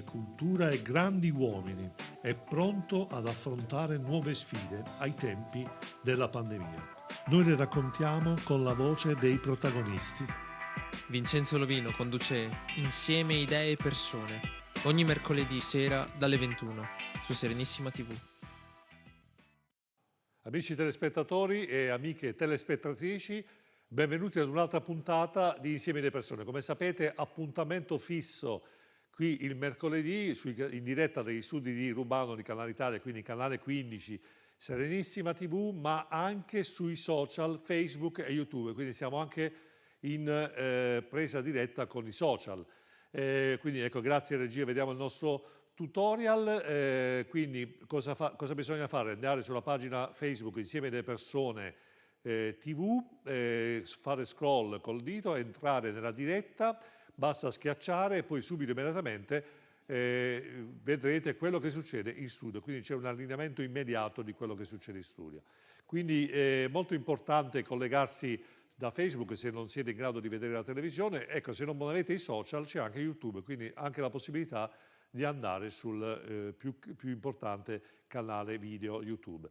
cultura e grandi uomini, è pronto ad affrontare nuove sfide ai tempi della pandemia. Noi le raccontiamo con la voce dei protagonisti. Vincenzo Lovino conduce Insieme Idee e Persone ogni mercoledì sera dalle 21 su Serenissima TV. Amici telespettatori e amiche telespettatrici, benvenuti ad un'altra puntata di Insieme Idee e Persone. Come sapete, appuntamento fisso qui il mercoledì in diretta dagli studi di Rubano di Canale Italia, quindi canale 15, Serenissima TV, ma anche sui social Facebook e YouTube, quindi siamo anche in presa diretta con i social. Quindi ecco, grazie regia, vediamo il nostro tutorial. Quindi cosa bisogna fare? Andare sulla pagina Facebook Insieme delle Persone TV, fare scroll col dito, entrare nella diretta, basta schiacciare e poi subito immediatamente vedrete quello che succede in studio, quindi c'è un allineamento immediato di quello che succede in studio. Quindi è molto importante collegarsi da Facebook se non siete in grado di vedere la televisione. Ecco, se non avete i social c'è anche YouTube, quindi anche la possibilità di andare sul più importante canale video YouTube.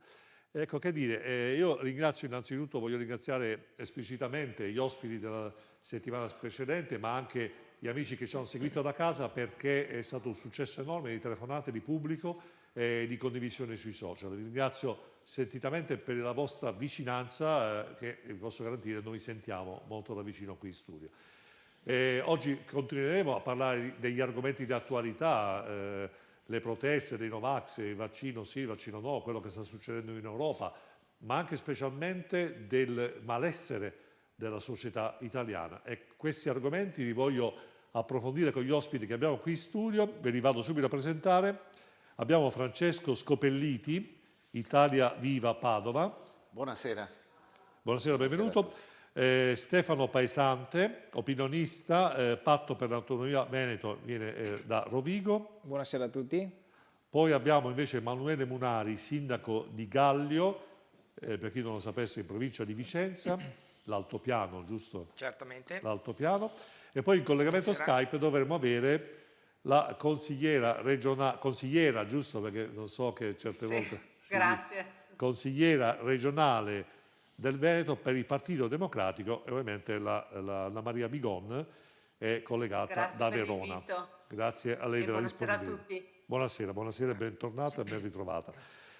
Ecco, che dire, io ringrazio innanzitutto, voglio ringraziare esplicitamente gli ospiti della settimana precedente, ma anche gli amici che ci hanno seguito da casa, perché è stato un successo enorme di telefonate, di pubblico e di condivisione sui social. Vi ringrazio sentitamente per la vostra vicinanza che vi posso garantire noi sentiamo molto da vicino qui in studio. Oggi continueremo a parlare degli argomenti di attualità, le proteste dei Novax, il vaccino sì, il vaccino no, quello che sta succedendo in Europa, ma anche specialmente del malessere della società italiana. E questi argomenti li voglio approfondire con gli ospiti che abbiamo qui in studio, ve li vado subito a presentare. Abbiamo Francesco Scopelliti, Italia Viva Padova. Buonasera. Buonasera, benvenuto. Stefano Paesante, opinionista, Patto per l'Autonomia Veneto, viene da Rovigo. Buonasera a tutti. Poi abbiamo invece Emanuele Munari, sindaco di Gallio, per chi non lo sapesse in provincia di Vicenza, l'altopiano, giusto? Certamente. L'altopiano. E poi in collegamento Skype dovremo avere la consigliera regionale, consigliera, giusto? Perché non so che certe volte... Grazie. Consigliera regionale del Veneto per il Partito Democratico e ovviamente la Maria Bigon è collegata da Verona. Grazie a lei della disponibilità. Buonasera a tutti. Buonasera, buonasera, bentornata e ben ritrovata.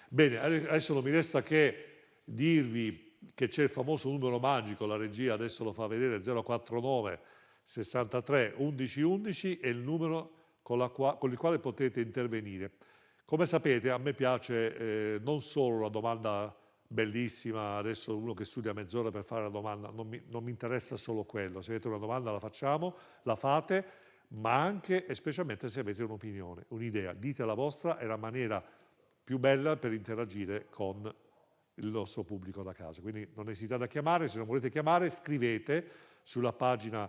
Bene, adesso non mi resta che dirvi che c'è il famoso numero magico, la regia adesso lo fa vedere, 049 63 11 11, è il numero con il quale potete intervenire. Come sapete, a me piace non solo la domanda bellissima, adesso uno che studia mezz'ora per fare la domanda, non mi interessa solo quello, se avete una domanda la facciamo, la fate, ma anche e specialmente se avete un'opinione, un'idea, dite la vostra, è la maniera più bella per interagire con il nostro pubblico da casa. Quindi non esitate a chiamare, se non volete chiamare scrivete sulla pagina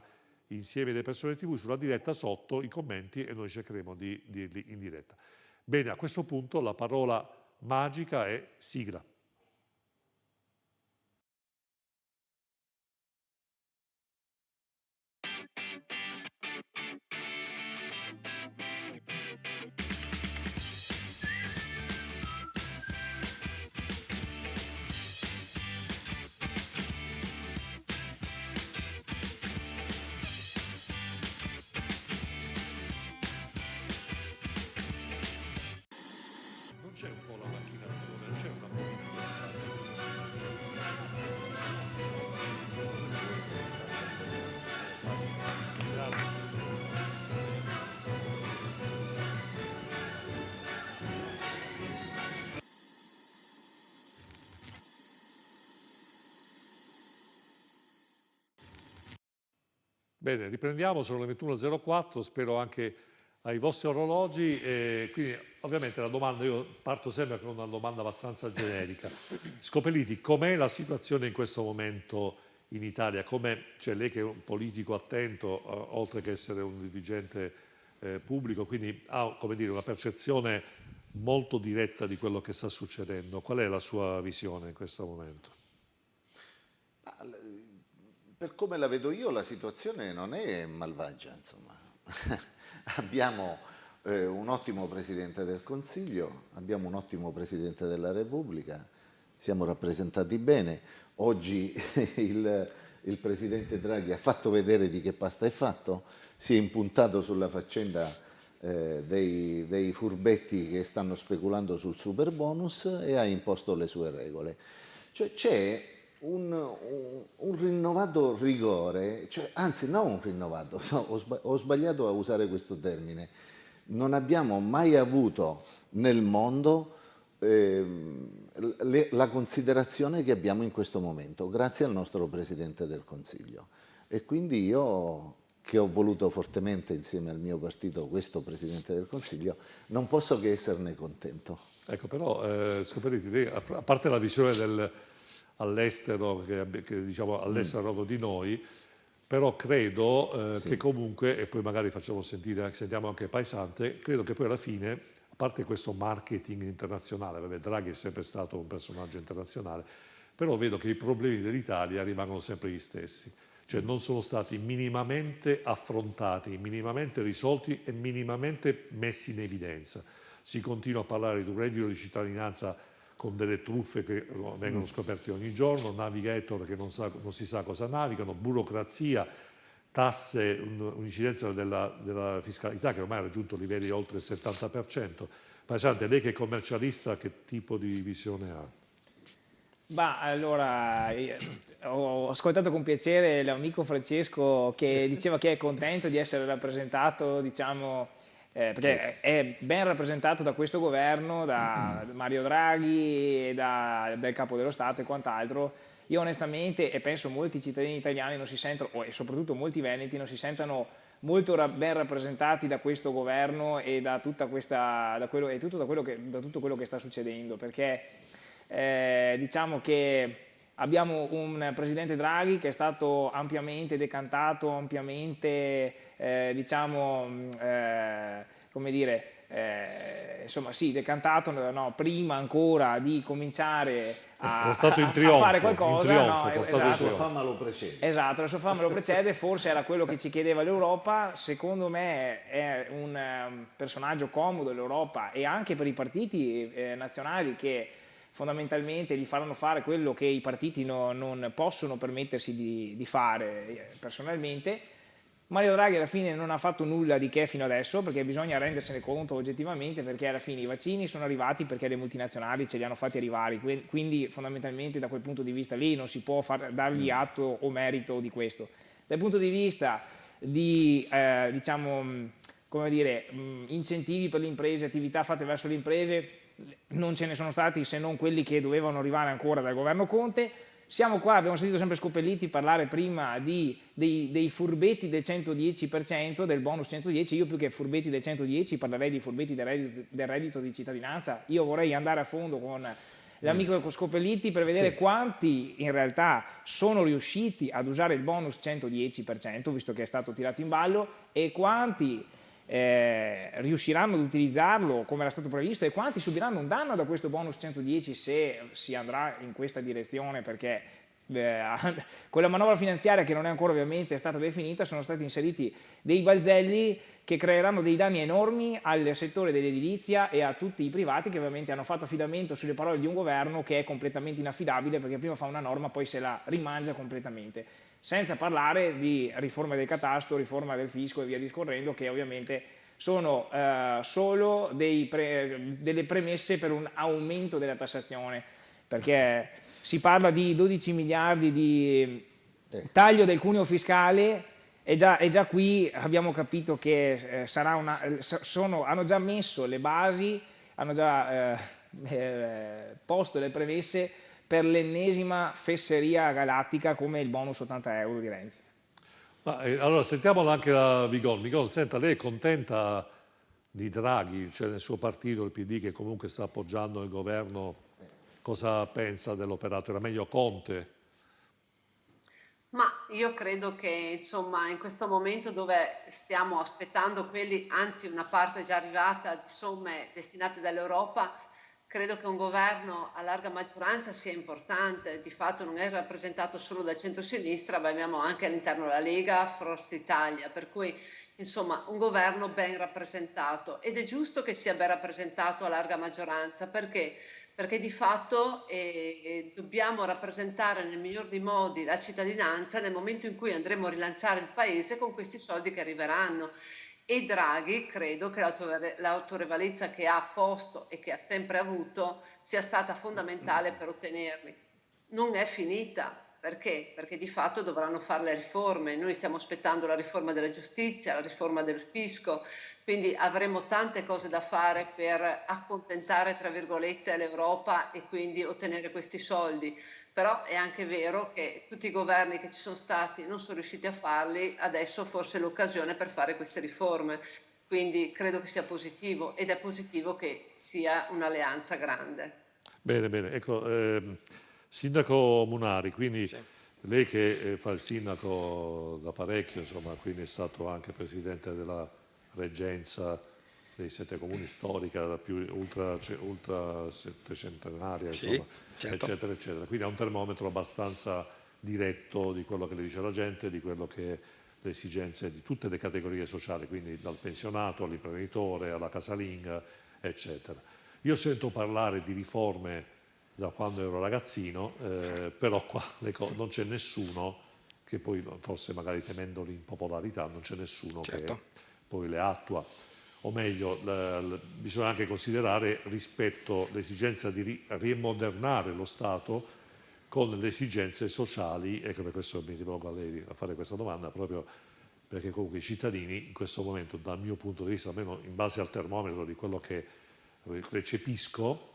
Insieme delle Persone TV, sulla diretta sotto i commenti e noi cercheremo di dirli in diretta. Bene, a questo punto la parola magica è sigla. Non c'è un po' la macchinazione, non c'è una politica scarsa. Bene, riprendiamo, sono le 21.04, spero anche ai vostri orologi. Quindi ovviamente la domanda, io parto sempre con una domanda abbastanza generica. Scopelliti, com'è la situazione in questo momento in Italia? Cioè lei che è un politico attento, oltre che essere un dirigente pubblico, quindi ha, come dire, una percezione molto diretta di quello che sta succedendo. Qual è la sua visione in questo momento? Per come la vedo io, la situazione non è malvagia, insomma. Abbiamo un ottimo Presidente del Consiglio, abbiamo un ottimo Presidente della Repubblica, siamo rappresentati bene. Oggi il Presidente Draghi ha fatto vedere di che pasta è fatto, si è impuntato sulla faccenda dei furbetti che stanno speculando sul super bonus e ha imposto le sue regole. Cioè c'è un rinnovato rigore, anzi non un rinnovato, no, ho sbagliato a usare questo termine. Non abbiamo mai avuto nel mondo la considerazione che abbiamo in questo momento, grazie al nostro Presidente del Consiglio. E quindi io, che ho voluto fortemente insieme al mio partito questo Presidente del Consiglio, non posso che esserne contento. Ecco, però, Scopelliti, lei, a parte la visione all'estero, che diciamo all'estero proprio di noi, però credo che comunque, e poi magari sentiamo anche Paesante, credo che poi alla fine, a parte questo marketing internazionale, vabbè, Draghi è sempre stato un personaggio internazionale, però vedo che i problemi dell'Italia rimangono sempre gli stessi, cioè non sono stati minimamente affrontati, minimamente risolti e minimamente messi in evidenza. Si continua a parlare di un reddito di cittadinanza con delle truffe che vengono scoperte ogni giorno, navigator che non si sa cosa navigano, burocrazia, tasse, un'incidenza della fiscalità che ormai ha raggiunto livelli oltre il 70%. Paesante, lei che è commercialista, che tipo di visione ha? Allora, ho ascoltato con piacere l'amico Francesco che diceva che è contento di essere rappresentato, diciamo, perché è ben rappresentato da questo governo, da Mario Draghi, dal Capo dello Stato e quant'altro. Io onestamente, e penso molti cittadini italiani non si sentono, e soprattutto molti veneti, non si sentano molto ben rappresentati da questo governo e da tutto quello che sta succedendo, perché diciamo che abbiamo un Presidente Draghi che è stato ampiamente decantato, ampiamente come dire, insomma sì, decantato no, prima ancora di cominciare a fare qualcosa. La sua fama lo precede. Esatto, la sua fama lo precede, forse era quello che ci chiedeva l'Europa. Secondo me è un personaggio comodo l'Europa e anche per i partiti nazionali che fondamentalmente gli faranno fare quello che i partiti non possono permettersi di fare personalmente. Mario Draghi alla fine non ha fatto nulla di che fino adesso, perché bisogna rendersene conto oggettivamente, perché alla fine i vaccini sono arrivati perché le multinazionali ce li hanno fatti arrivare, quindi fondamentalmente da quel punto di vista lì non si può dargli atto o merito di questo. Dal punto di vista di diciamo, come dire, incentivi per le imprese, attività fatte verso le imprese, non ce ne sono stati se non quelli che dovevano arrivare ancora dal governo Conte. Siamo qua, abbiamo sentito sempre Scopelliti parlare prima dei furbetti del 110%, del bonus 110, io più che furbetti del 110 parlerei di furbetti del reddito di cittadinanza. Io vorrei andare a fondo con l'amico Scopelliti per vedere quanti in realtà sono riusciti ad usare il bonus 110%, visto che è stato tirato in ballo, e quanti riusciranno ad utilizzarlo come era stato previsto e quanti subiranno un danno da questo bonus 110 se si andrà in questa direzione, perché con la manovra finanziaria che non è ancora ovviamente stata definita sono stati inseriti dei balzelli che creeranno dei danni enormi al settore dell'edilizia e a tutti i privati che ovviamente hanno fatto affidamento sulle parole di un governo che è completamente inaffidabile, perché prima fa una norma poi se la rimangia completamente. Senza parlare di riforma del catasto, riforma del fisco e via discorrendo, che ovviamente sono solo delle premesse per un aumento della tassazione, perché si parla di 12 miliardi di taglio del cuneo fiscale e già qui abbiamo capito che hanno già messo le basi, hanno già posto le premesse per l'ennesima fesseria galattica come il bonus 80 euro di Renzi. Allora sentiamola anche la Vigol. Vigol, senta, lei è contenta di Draghi, cioè del suo partito, il PD, che comunque sta appoggiando il governo? Cosa pensa dell'operato? Era meglio Conte? Ma io credo che insomma in questo momento dove stiamo aspettando quelli, anzi una parte è già arrivata, di somme destinate dall'Europa, credo che un governo a larga maggioranza sia importante. Di fatto non è rappresentato solo dal centro-sinistra, ma abbiamo anche all'interno la Lega, Forza Italia, per cui insomma, un governo ben rappresentato, ed è giusto che sia ben rappresentato a larga maggioranza, perché? Perché di fatto dobbiamo rappresentare nel miglior dei modi la cittadinanza nel momento in cui andremo a rilanciare il paese con questi soldi che arriveranno. E Draghi, credo che l'autorevolezza che ha posto e che ha sempre avuto sia stata fondamentale per ottenerli. Non è finita. Perché? Perché di fatto dovranno fare le riforme. Noi stiamo aspettando la riforma della giustizia, la riforma del fisco, quindi avremo tante cose da fare per accontentare, tra virgolette, l'Europa e quindi ottenere questi soldi. Però è anche vero che tutti i governi che ci sono stati non sono riusciti a farli, adesso forse è l'occasione per fare queste riforme. Quindi credo che sia positivo, ed è positivo che sia un'alleanza grande. Bene, bene. Ecco, Sindaco Munari, quindi Sì. lei che fa il sindaco da parecchio, insomma, quindi è stato anche presidente della reggenza dei 7 comuni storica, la più ultra settecentenaria, Sì, insomma, certo. eccetera, eccetera. Quindi ha un termometro abbastanza diretto di quello che le dice la gente, di quello che le esigenze di tutte le categorie sociali, quindi dal pensionato all'imprenditore, alla casalinga, eccetera. Io sento parlare di riforme da quando ero ragazzino, però qua non c'è nessuno che poi, forse magari temendo l'impopolarità, non c'è nessuno Certo. che poi le attua. O meglio, bisogna anche considerare rispetto all'esigenza di rimodernare lo Stato con le esigenze sociali, ecco per questo mi rivolgo a lei a fare questa domanda, proprio perché comunque i cittadini in questo momento, dal mio punto di vista, almeno in base al termometro di quello che recepisco,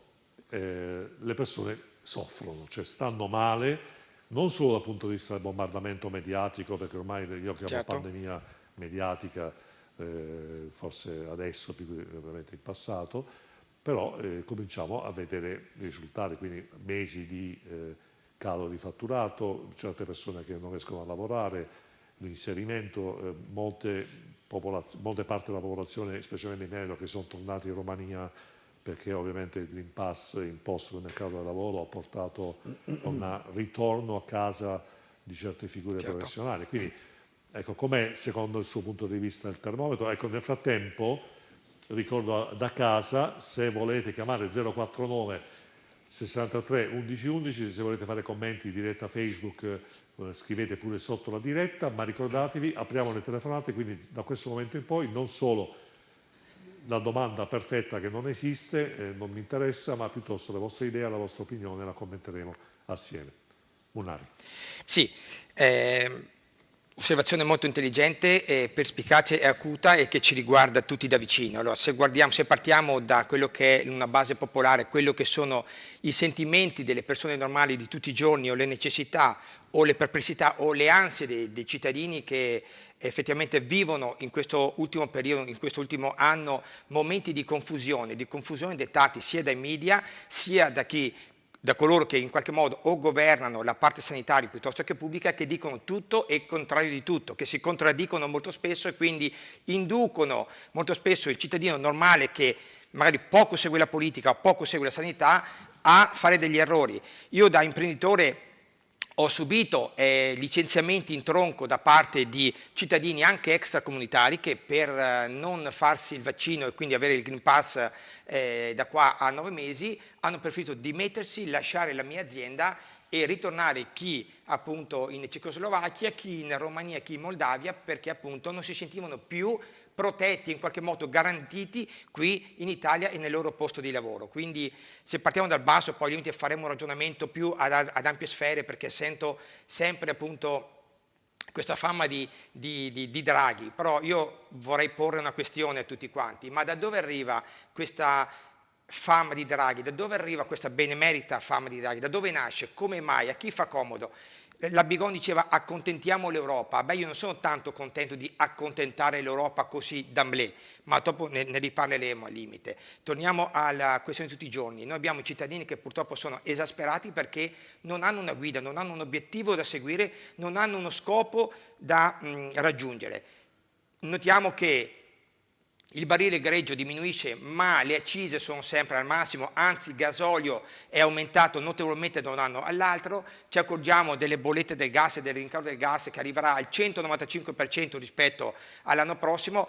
le persone soffrono, cioè stanno male, non solo dal punto di vista del bombardamento mediatico, perché ormai io chiamo Certo. pandemia mediatica, forse adesso più che ovviamente in passato, però cominciamo a vedere i risultati, quindi mesi di calo di fatturato, certe persone che non riescono a lavorare, l'inserimento, molte parti della popolazione, specialmente in Veneto, che sono tornati in Romania perché ovviamente il Green Pass imposto nel mercato del lavoro ha portato a un ritorno a casa di certe figure Certo. professionali. Quindi, ecco, com'è secondo il suo punto di vista il termometro? Ecco, nel frattempo, ricordo da casa, se volete chiamare 049 63 11 11, se volete fare commenti in diretta Facebook, scrivete pure sotto la diretta, ma ricordatevi, apriamo le telefonate, quindi da questo momento in poi non solo la domanda perfetta che non esiste, non mi interessa, ma piuttosto le vostre idee, la vostra opinione la commenteremo assieme. Munari. Sì, osservazione molto intelligente, perspicace e acuta e che ci riguarda tutti da vicino. Allora, se partiamo da quello che è una base popolare, quello che sono i sentimenti delle persone normali di tutti i giorni o le necessità o le perplessità o le ansie dei cittadini che effettivamente vivono in questo ultimo periodo, in questo ultimo anno, momenti di confusione dettati sia dai media sia da coloro che in qualche modo o governano la parte sanitaria piuttosto che pubblica, che dicono tutto e il contrario di tutto, che si contraddicono molto spesso e quindi inducono molto spesso il cittadino normale che magari poco segue la politica o poco segue la sanità a fare degli errori. Io da imprenditore ho subito licenziamenti in tronco da parte di cittadini anche extracomunitari che per non farsi il vaccino e quindi avere il Green Pass da qua a 9 mesi hanno preferito dimettersi, lasciare la mia azienda e ritornare chi appunto in Cecoslovacchia, chi in Romania, chi in Moldavia, perché appunto non si sentivano più protetti, in qualche modo garantiti qui in Italia e nel loro posto di lavoro. Quindi se partiamo dal basso poi ovviamente faremo un ragionamento più ad ampie sfere, perché sento sempre appunto questa fama di Draghi, però io vorrei porre una questione a tutti quanti: ma da dove arriva questa fama di Draghi? Da dove arriva questa benemerita fama di Draghi? Da dove nasce? Come mai? A chi fa comodo? La Bigon diceva accontentiamo l'Europa. Beh, io non sono tanto contento di accontentare l'Europa così d'amblè, ma dopo ne riparleremo al limite. Torniamo alla questione di tutti i giorni. Noi abbiamo cittadini che purtroppo sono esasperati perché non hanno una guida, non hanno un obiettivo da seguire, non hanno uno scopo da raggiungere. Notiamo che il barile greggio diminuisce ma le accise sono sempre al massimo, anzi il gasolio è aumentato notevolmente da un anno all'altro, ci accorgiamo delle bollette del gas e del rincaro del gas che arriverà al 195% rispetto all'anno prossimo.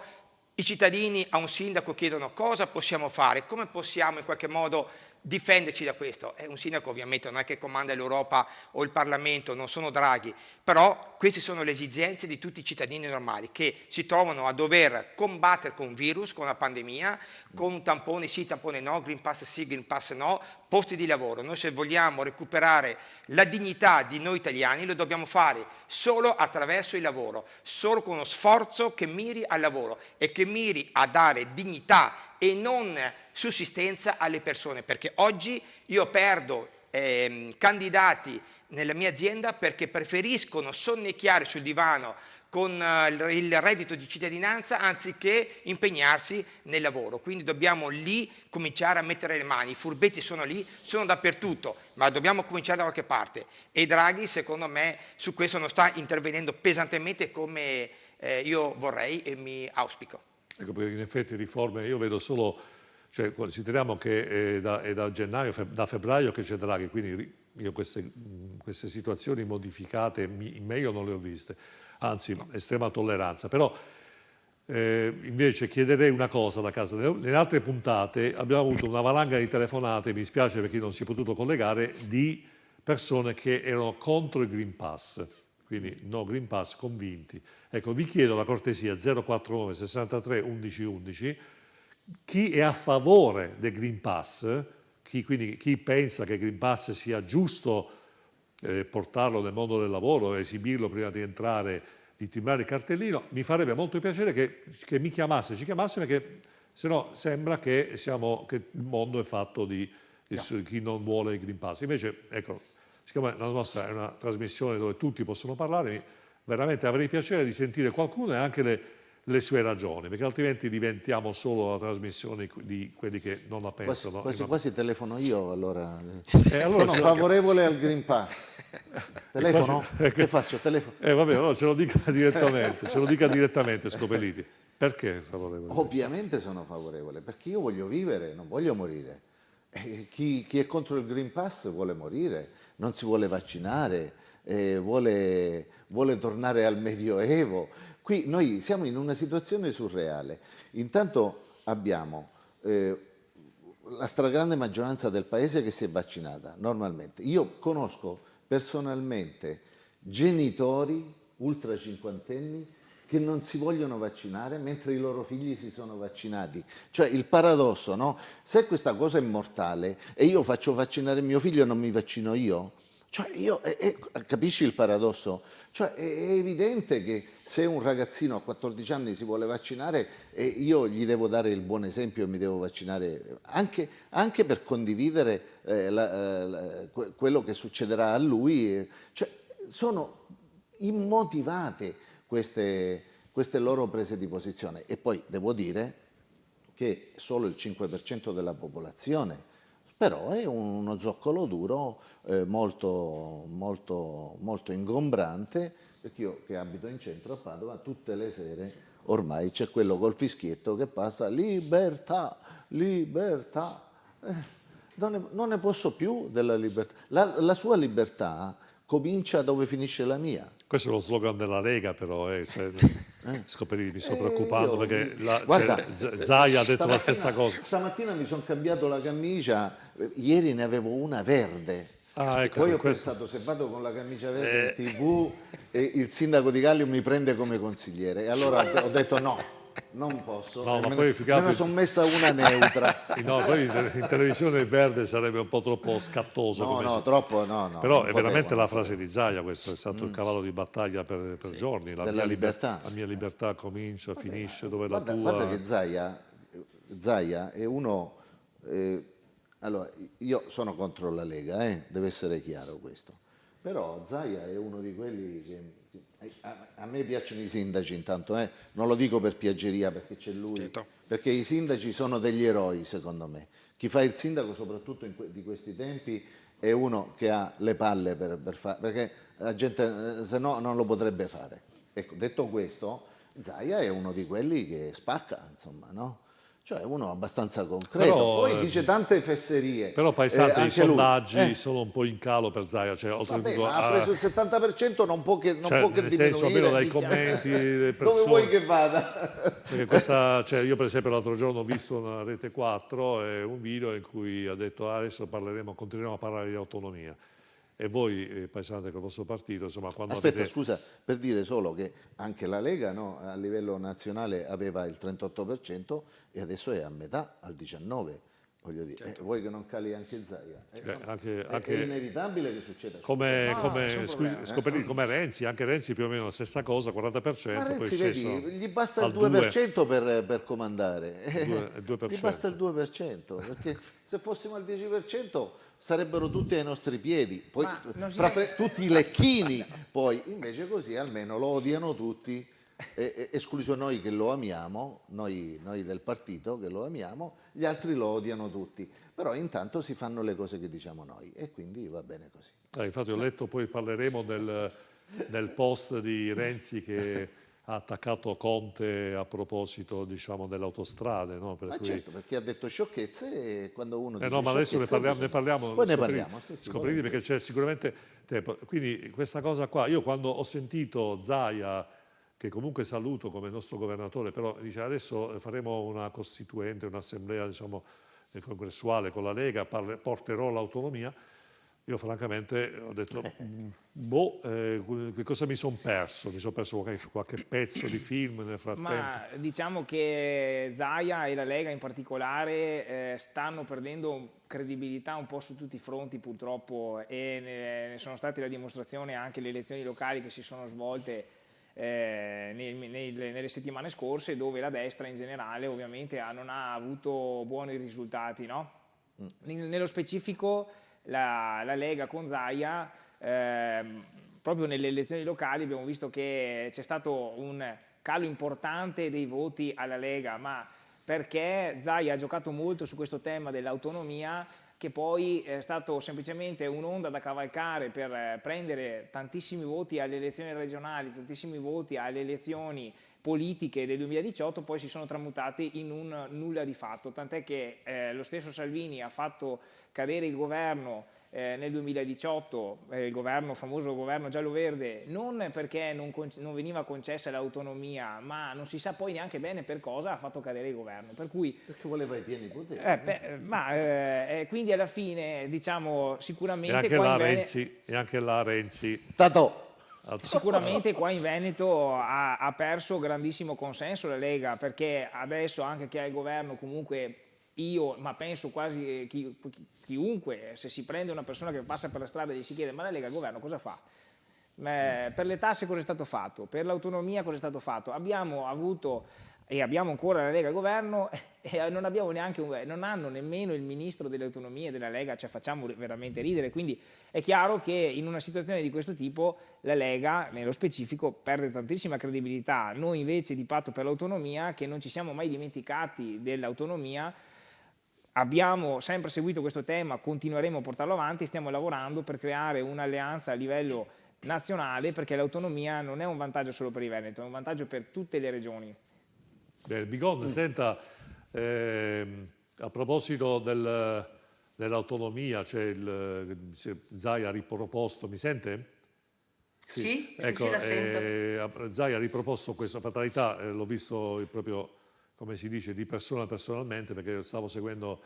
I cittadini a un sindaco chiedono cosa possiamo fare, come possiamo in qualche modo difenderci da questo. Un sindaco ovviamente non è che comanda l'Europa o il Parlamento, non sono Draghi, però queste sono le esigenze di tutti i cittadini normali che si trovano a dover combattere con un virus, con una pandemia, con tamponi sì, tamponi no, Green Pass sì, Green Pass no, posti di lavoro. Noi se vogliamo recuperare la dignità di noi italiani lo dobbiamo fare solo attraverso il lavoro, solo con uno sforzo che miri al lavoro e che miri a dare dignità e non sussistenza alle persone, perché oggi io perdo candidati nella mia azienda perché preferiscono sonnecchiare sul divano con il reddito di cittadinanza anziché impegnarsi nel lavoro. Quindi dobbiamo lì cominciare a mettere le mani. I furbetti sono lì, sono dappertutto, ma dobbiamo cominciare da qualche parte. E Draghi, secondo me, su questo non sta intervenendo pesantemente come io vorrei e mi auspico. Ecco, perché in effetti riforme, io vedo solo, cioè consideriamo che è da gennaio, da febbraio che c'è Draghi, quindi io queste situazioni modificate in me io non le ho viste, anzi estrema tolleranza, però invece chiederei una cosa da casa, nelle altre puntate abbiamo avuto una valanga di telefonate, mi spiace per chi non si è potuto collegare, di persone che erano contro il Green Pass. Quindi no Green Pass, convinti. Ecco, vi chiedo la cortesia 049 63 11 11, chi è a favore del Green Pass, quindi chi pensa che il Green Pass sia giusto portarlo nel mondo del lavoro, esibirlo prima di entrare, di timbrare il cartellino, mi farebbe molto piacere che mi chiamasse, ci chiamasse, perché sennò sembra che il mondo è fatto di chi non vuole il Green Pass. Invece, ecco, siccome la nostra è una trasmissione dove tutti possono parlare, veramente avrei piacere di sentire qualcuno e anche le sue ragioni, perché altrimenti diventiamo solo la trasmissione di quelli che non la pensano. Quasi telefono io allora. Allora Sono favorevole al Green Pass. Telefono? Quasi... Che faccio? Telefono? Vabbè, allora ce lo dica direttamente, Scopelliti. Perché è favorevole? Ovviamente sono favorevole, perché io voglio vivere, non voglio morire. Chi è contro il Green Pass vuole morire, non si vuole vaccinare, vuole tornare al Medioevo. Qui noi siamo in una situazione surreale. Intanto abbiamo la stragrande maggioranza del paese che si è vaccinata normalmente. Io conosco personalmente genitori ultra cinquantenni che non si vogliono vaccinare mentre i loro figli si sono vaccinati. Cioè il paradosso, no? Se questa cosa è mortale e io faccio vaccinare mio figlio e non mi vaccino io, cioè capisci il paradosso? Cioè è evidente che se un ragazzino a 14 anni si vuole vaccinare io gli devo dare il buon esempio e mi devo vaccinare anche per condividere quello che succederà a lui. Cioè, sono immotivate queste loro prese di posizione. E poi devo dire che solo il 5% della popolazione, però è uno zoccolo duro molto, molto, molto ingombrante, perché io che abito in centro a Padova, tutte le sere ormai c'è quello col fischietto che passa libertà, libertà. Non ne posso più della libertà. La sua libertà comincia dove finisce la mia. Questo è lo slogan della Lega, però, Scopelliti, mi sto preoccupando perché Zaia ha detto la stessa cosa. Stamattina mi sono cambiato la camicia, ieri ne avevo una verde. Ecco, poi ho pensato, se vado con la camicia verde in TV il sindaco di Gallio mi prende come consigliere. E allora ho detto no. Non posso, no, ma me ne sono messa una neutra. No, poi in televisione il verde sarebbe un po' troppo scattoso. Troppo. Però è veramente la frase di Zaia, questo è stato il cavallo di battaglia per giorni. La mia libertà comincia, finisce dove la tua. Guarda che Zaia è uno. Allora, io sono contro la Lega, deve essere chiaro questo. Però Zaia è uno di quelli che. A me piacciono i sindaci intanto, non lo dico per piaggeria perché c'è lui, certo. Perché i sindaci sono degli eroi secondo me. Chi fa il sindaco soprattutto di questi tempi è uno che ha le palle per fare, perché la gente se no non lo potrebbe fare. Ecco, detto questo, Zaia è uno di quelli che spacca, insomma, no? Cioè uno abbastanza concreto, Però, poi dice tante fesserie. Però Paesante, i anche lui. sondaggi sono un po' in calo per Zaia, cioè Vabbè, oltretutto ma ha preso il 70%, non può che nel senso, almeno diminuire. dai diciamo. commenti delle Dove vuoi persone. che vada? Perché cioè io per esempio l'altro giorno ho visto una Rete 4 e un video in cui ha detto adesso continueremo a parlare di autonomia. E voi, Paesante, col vostro partito, insomma, quando Aspetta, avete... scusa, per dire solo che anche la Lega, no, a livello nazionale aveva il 38% e adesso è a metà, al 19%. Voglio dire, vuoi che non cali anche Zaia? È inevitabile che succeda. Come, No, come, nessun scusi, problema. scoprire come Renzi, anche Renzi più o meno la stessa cosa, 40%, Ma poi Renzi, sceso vedi, gli basta il al 2% per comandare. il 2%. Gli basta il 2%, perché se fossimo al 10% sarebbero tutti ai nostri piedi, poi Ma non si- tutti i lecchini, poi invece così almeno lo odiano tutti, escluso noi che lo amiamo, noi del partito che lo amiamo, gli altri lo odiano tutti, però intanto si fanno le cose che diciamo noi e quindi va bene così. Infatti ho letto, poi parleremo del post di Renzi che ha attaccato Conte a proposito, diciamo, delle autostrade, no? Per Ma cui... certo, perché ha detto sciocchezze e quando uno dice no, ma adesso sciocchezze, ne parliamo, poi ne scoprire- parliamo, sì, scoprire perché c'è sicuramente tempo. Quindi questa cosa qua, io quando ho sentito Zaia, che comunque saluto come nostro governatore, però dice adesso faremo una costituente, un'assemblea, diciamo, congressuale con la Lega, porterò l'autonomia. Io francamente ho detto, che cosa mi sono perso? Mi sono perso qualche pezzo di film nel frattempo. Ma diciamo che Zaia e la Lega in particolare stanno perdendo credibilità un po' su tutti i fronti purtroppo e ne sono state la dimostrazione anche le elezioni locali che si sono svolte nelle settimane scorse, dove la destra in generale ovviamente non ha avuto buoni risultati, no? Nello specifico la Lega con Zaia, proprio nelle elezioni locali abbiamo visto che c'è stato un calo importante dei voti alla Lega, ma perché Zaia ha giocato molto su questo tema dell'autonomia, che poi è stato semplicemente un'onda da cavalcare per prendere tantissimi voti alle elezioni regionali, tantissimi voti alle elezioni politiche del 2018, poi si sono tramutati in un nulla di fatto, tant'è che lo stesso Salvini ha fatto cadere il governo nel 2018, il famoso governo giallo-verde, non perché non veniva concessa l'autonomia, ma non si sa poi neanche bene per cosa ha fatto cadere il governo. Per cui, perché voleva i pieni poteri. quindi alla fine, diciamo, E sicuramente anche là Renzi. Tato. Sicuramente qua in Veneto ha perso grandissimo consenso la Lega, perché adesso anche chi ha il governo comunque ma penso quasi chiunque, se si prende una persona che passa per la strada e gli si chiede ma la Lega al governo cosa fa? Per le tasse cosa è stato fatto? Per l'autonomia cosa è stato fatto? Abbiamo avuto e abbiamo ancora la Lega al governo e non hanno nemmeno il ministro delle autonomie della Lega, cioè facciamo veramente ridere, quindi è chiaro che in una situazione di questo tipo la Lega, nello specifico, perde tantissima credibilità. Noi invece di Patto per l'Autonomia, che non ci siamo mai dimenticati dell'autonomia, abbiamo sempre seguito questo tema, continueremo a portarlo avanti, stiamo lavorando per creare un'alleanza a livello nazionale, perché l'autonomia non è un vantaggio solo per il Veneto, è un vantaggio per tutte le regioni. Bene, Bigon, senta, a proposito dell'autonomia, Zaia ha riproposto, mi sente? Sì, Ecco, sì, la sento. Zaia ha riproposto questa fatalità, l'ho visto proprio, come si dice, di persona personalmente, perché stavo seguendo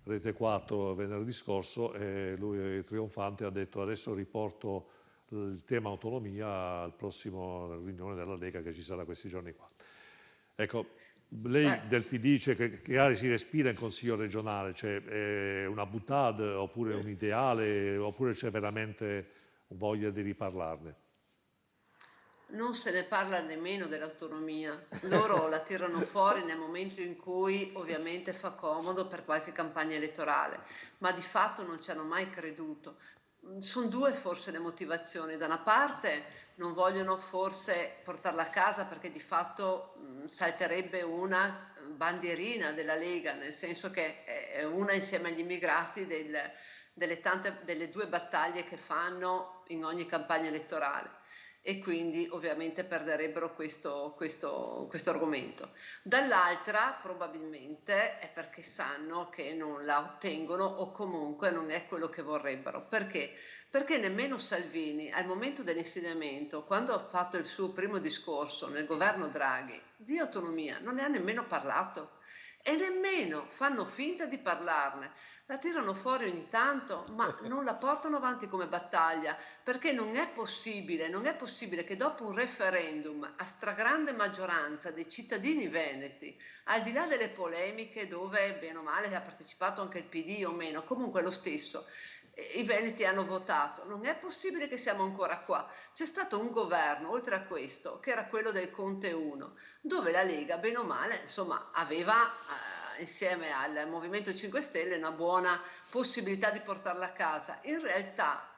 Rete 4 venerdì scorso e lui trionfante ha detto adesso riporto il tema autonomia al prossimo riunione della Lega che ci sarà questi giorni qua. Ecco, lei del PD, cioè, che si respira in Consiglio regionale, cioè, è una boutade oppure un ideale oppure c'è veramente voglia di riparlarne? Non se ne parla nemmeno dell'autonomia, loro la tirano fuori nel momento in cui ovviamente fa comodo per qualche campagna elettorale, ma di fatto non ci hanno mai creduto. Sono due forse le motivazioni: da una parte non vogliono forse portarla a casa perché di fatto salterebbe una bandierina della Lega, nel senso che è una insieme agli immigrati delle due battaglie che fanno in ogni campagna elettorale. e quindi ovviamente perderebbero questo argomento. Dall'altra probabilmente è perché sanno che non la ottengono o comunque non è quello che vorrebbero. Perché? Perché nemmeno Salvini al momento dell'insediamento, quando ha fatto il suo primo discorso nel governo Draghi, di autonomia non ne ha nemmeno parlato e nemmeno fanno finta di parlarne. La tirano fuori ogni tanto, ma non la portano avanti come battaglia, perché non è possibile che dopo un referendum a stragrande maggioranza dei cittadini veneti, al di là delle polemiche dove bene o male ha partecipato anche il PD o meno, comunque lo stesso, i veneti hanno votato. Non è possibile che siamo ancora qua. C'è stato un governo, oltre a questo, che era quello del Conte 1, dove la Lega, bene o male, insomma, aveva insieme al Movimento 5 Stelle una buona possibilità di portarla a casa. In realtà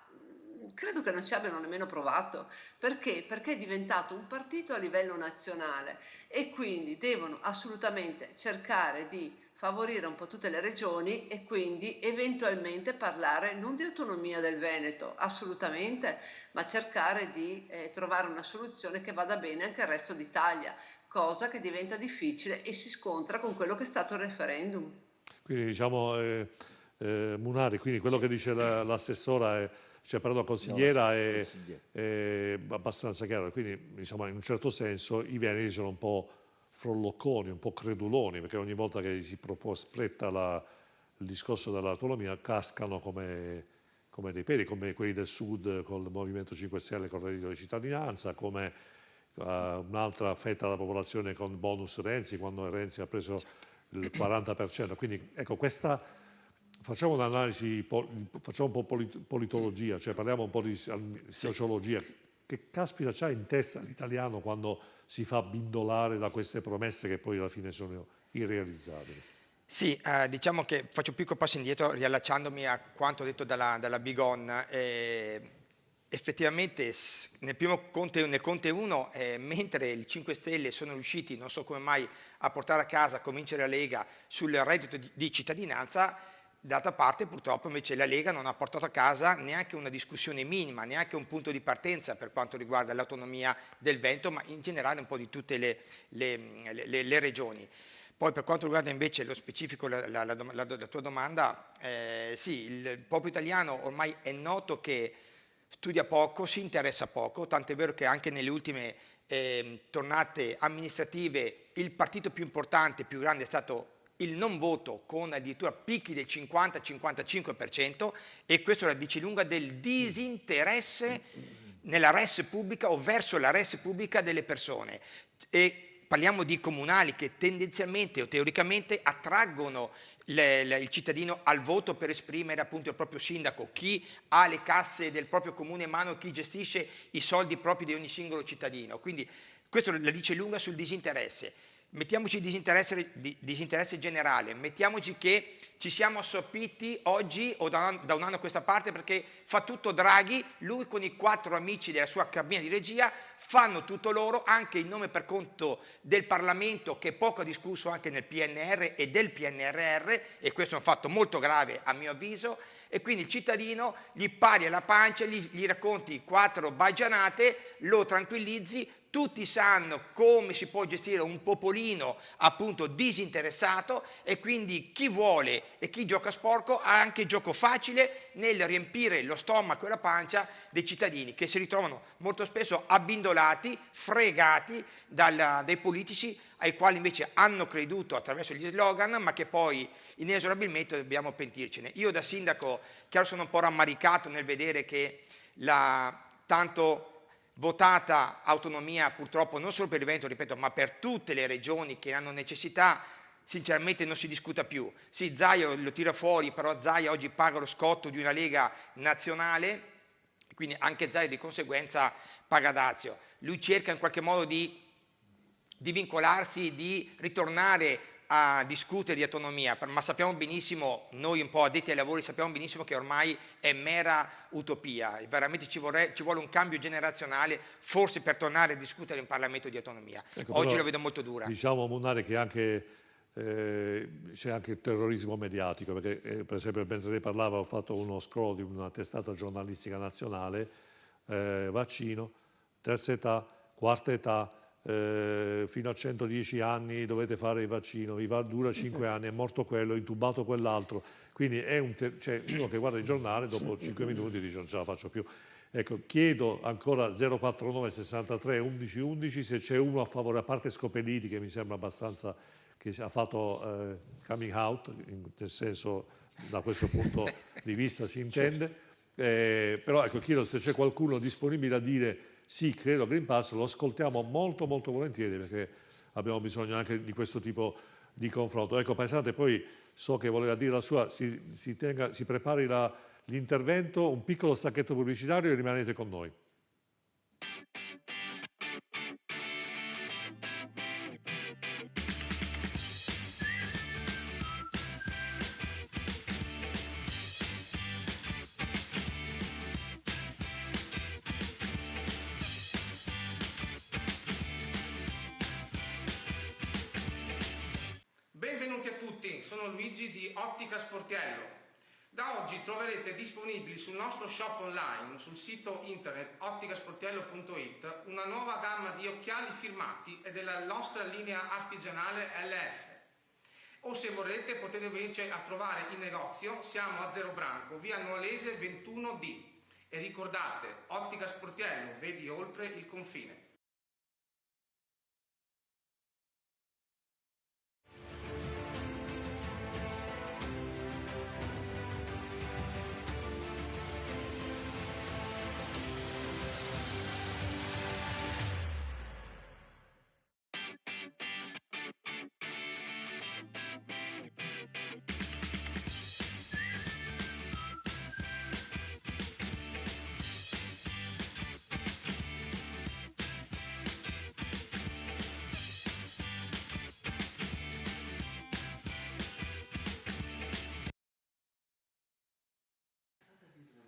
credo che non ci abbiano nemmeno provato. Perché? Perché è diventato un partito a livello nazionale e quindi devono assolutamente cercare di favorire un po' tutte le regioni e quindi eventualmente parlare non di autonomia del Veneto, assolutamente, ma cercare di trovare una soluzione che vada bene anche al resto d'Italia, cosa che diventa difficile e si scontra con quello che è stato il referendum. Quindi diciamo, Munari, quindi quello che dice l'assessora, cioè pardon, consigliera, è abbastanza chiaro. Quindi diciamo, in un certo senso i veneti sono un po' frollocconi, un po' creduloni, perché ogni volta che si spletta il discorso dell'autonomia cascano come dei peri, come quelli del Sud con il Movimento 5 Stelle con il reddito di cittadinanza, come un'altra fetta della popolazione con il bonus Renzi, quando Renzi ha preso il 40%. Quindi ecco, facciamo un'analisi, facciamo un po' politologia, cioè parliamo un po' di sociologia. Che caspita c'ha in testa l'italiano quando si fa bindolare da queste promesse che poi alla fine sono irrealizzabili? Sì, diciamo che faccio un piccolo passo indietro riallacciandomi a quanto detto dalla Bigon. Effettivamente nel Conte 1, mentre i 5 Stelle sono riusciti, non so come mai, a portare a casa, a convincere la Lega sul reddito di cittadinanza, d'altra parte purtroppo invece la Lega non ha portato a casa neanche una discussione minima, neanche un punto di partenza per quanto riguarda l'autonomia del Veneto, ma in generale un po' di tutte le regioni. Poi per quanto riguarda invece lo specifico, la tua domanda, sì, il popolo italiano ormai è noto che studia poco, si interessa poco, tant'è vero che anche nelle ultime tornate amministrative il partito più importante, più grande è stato il non voto, con addirittura picchi del 50-55%, e questo la dice lunga del disinteresse nella res pubblica o verso la res pubblica delle persone. E parliamo di comunali che tendenzialmente o teoricamente attraggono il cittadino al voto per esprimere appunto il proprio sindaco, chi ha le casse del proprio comune in mano, chi gestisce i soldi propri di ogni singolo cittadino. Quindi questo la dice lunga sul disinteresse. Mettiamoci disinteresse generale, mettiamoci che ci siamo assopiti oggi o da un anno a questa parte perché fa tutto Draghi, lui con i 4 amici della sua cabina di regia fanno tutto loro, anche in nome per conto del Parlamento che poco ha discusso anche nel PNR e del PNRR, e questo è un fatto molto grave a mio avviso, e quindi il cittadino gli pari alla pancia, gli racconti 4 baggianate, lo tranquillizzi. Tutti sanno come si può gestire un popolino appunto disinteressato, e quindi chi vuole e chi gioca sporco ha anche gioco facile nel riempire lo stomaco e la pancia dei cittadini che si ritrovano molto spesso abbindolati, fregati dai politici ai quali invece hanno creduto attraverso gli slogan, ma che poi inesorabilmente dobbiamo pentircene. Io da sindaco, chiaro, sono un po' rammaricato nel vedere che la tanto votata autonomia purtroppo non solo per il Veneto, ripeto, ma per tutte le regioni che hanno necessità, sinceramente non si discuta più. Sì, Zaia lo tira fuori, però Zaia oggi paga lo scotto di una Lega nazionale, quindi anche Zaia di conseguenza paga dazio. Lui cerca in qualche modo di vincolarsi, di ritornare a discutere di autonomia, ma sappiamo benissimo, noi un po' addetti ai lavori sappiamo benissimo che ormai è mera utopia, e veramente ci vuole un cambio generazionale forse per tornare a discutere in Parlamento di autonomia. Ecco, oggi però, lo vedo molto dura. Diciamo, Munari, che c'è anche il terrorismo mediatico, perché per esempio mentre lei parlava ho fatto uno scroll di una testata giornalistica nazionale, vaccino, terza età, quarta età, fino a 110 anni dovete fare il vaccino, dura 5 anni, è morto quello, è intubato quell'altro. Quindi è cioè, uno che guarda il giornale dopo 5 minuti dice non ce la faccio più. Ecco, chiedo ancora 049 63 11 11 se c'è uno a favore, a parte Scopelliti che mi sembra abbastanza che ha fatto coming out, nel senso da questo punto di vista si intende, però ecco, chiedo se c'è qualcuno disponibile a dire sì, credo Green Pass, lo ascoltiamo molto molto volentieri perché abbiamo bisogno anche di questo tipo di confronto. Ecco, pensate, poi so che voleva dire la sua, si prepari l'intervento, un piccolo stacchetto pubblicitario e rimanete con noi. Benvenuti a tutti, sono Luigi di Ottica Sportiello. Da oggi troverete disponibili sul nostro shop online, sul sito internet otticasportiello.it, una nuova gamma di occhiali firmati e della nostra linea artigianale LF. O se vorrete potete venirci a trovare in negozio, siamo a Zero Branco, via Nuolese 21D. E ricordate, Ottica Sportiello, vedi oltre il confine.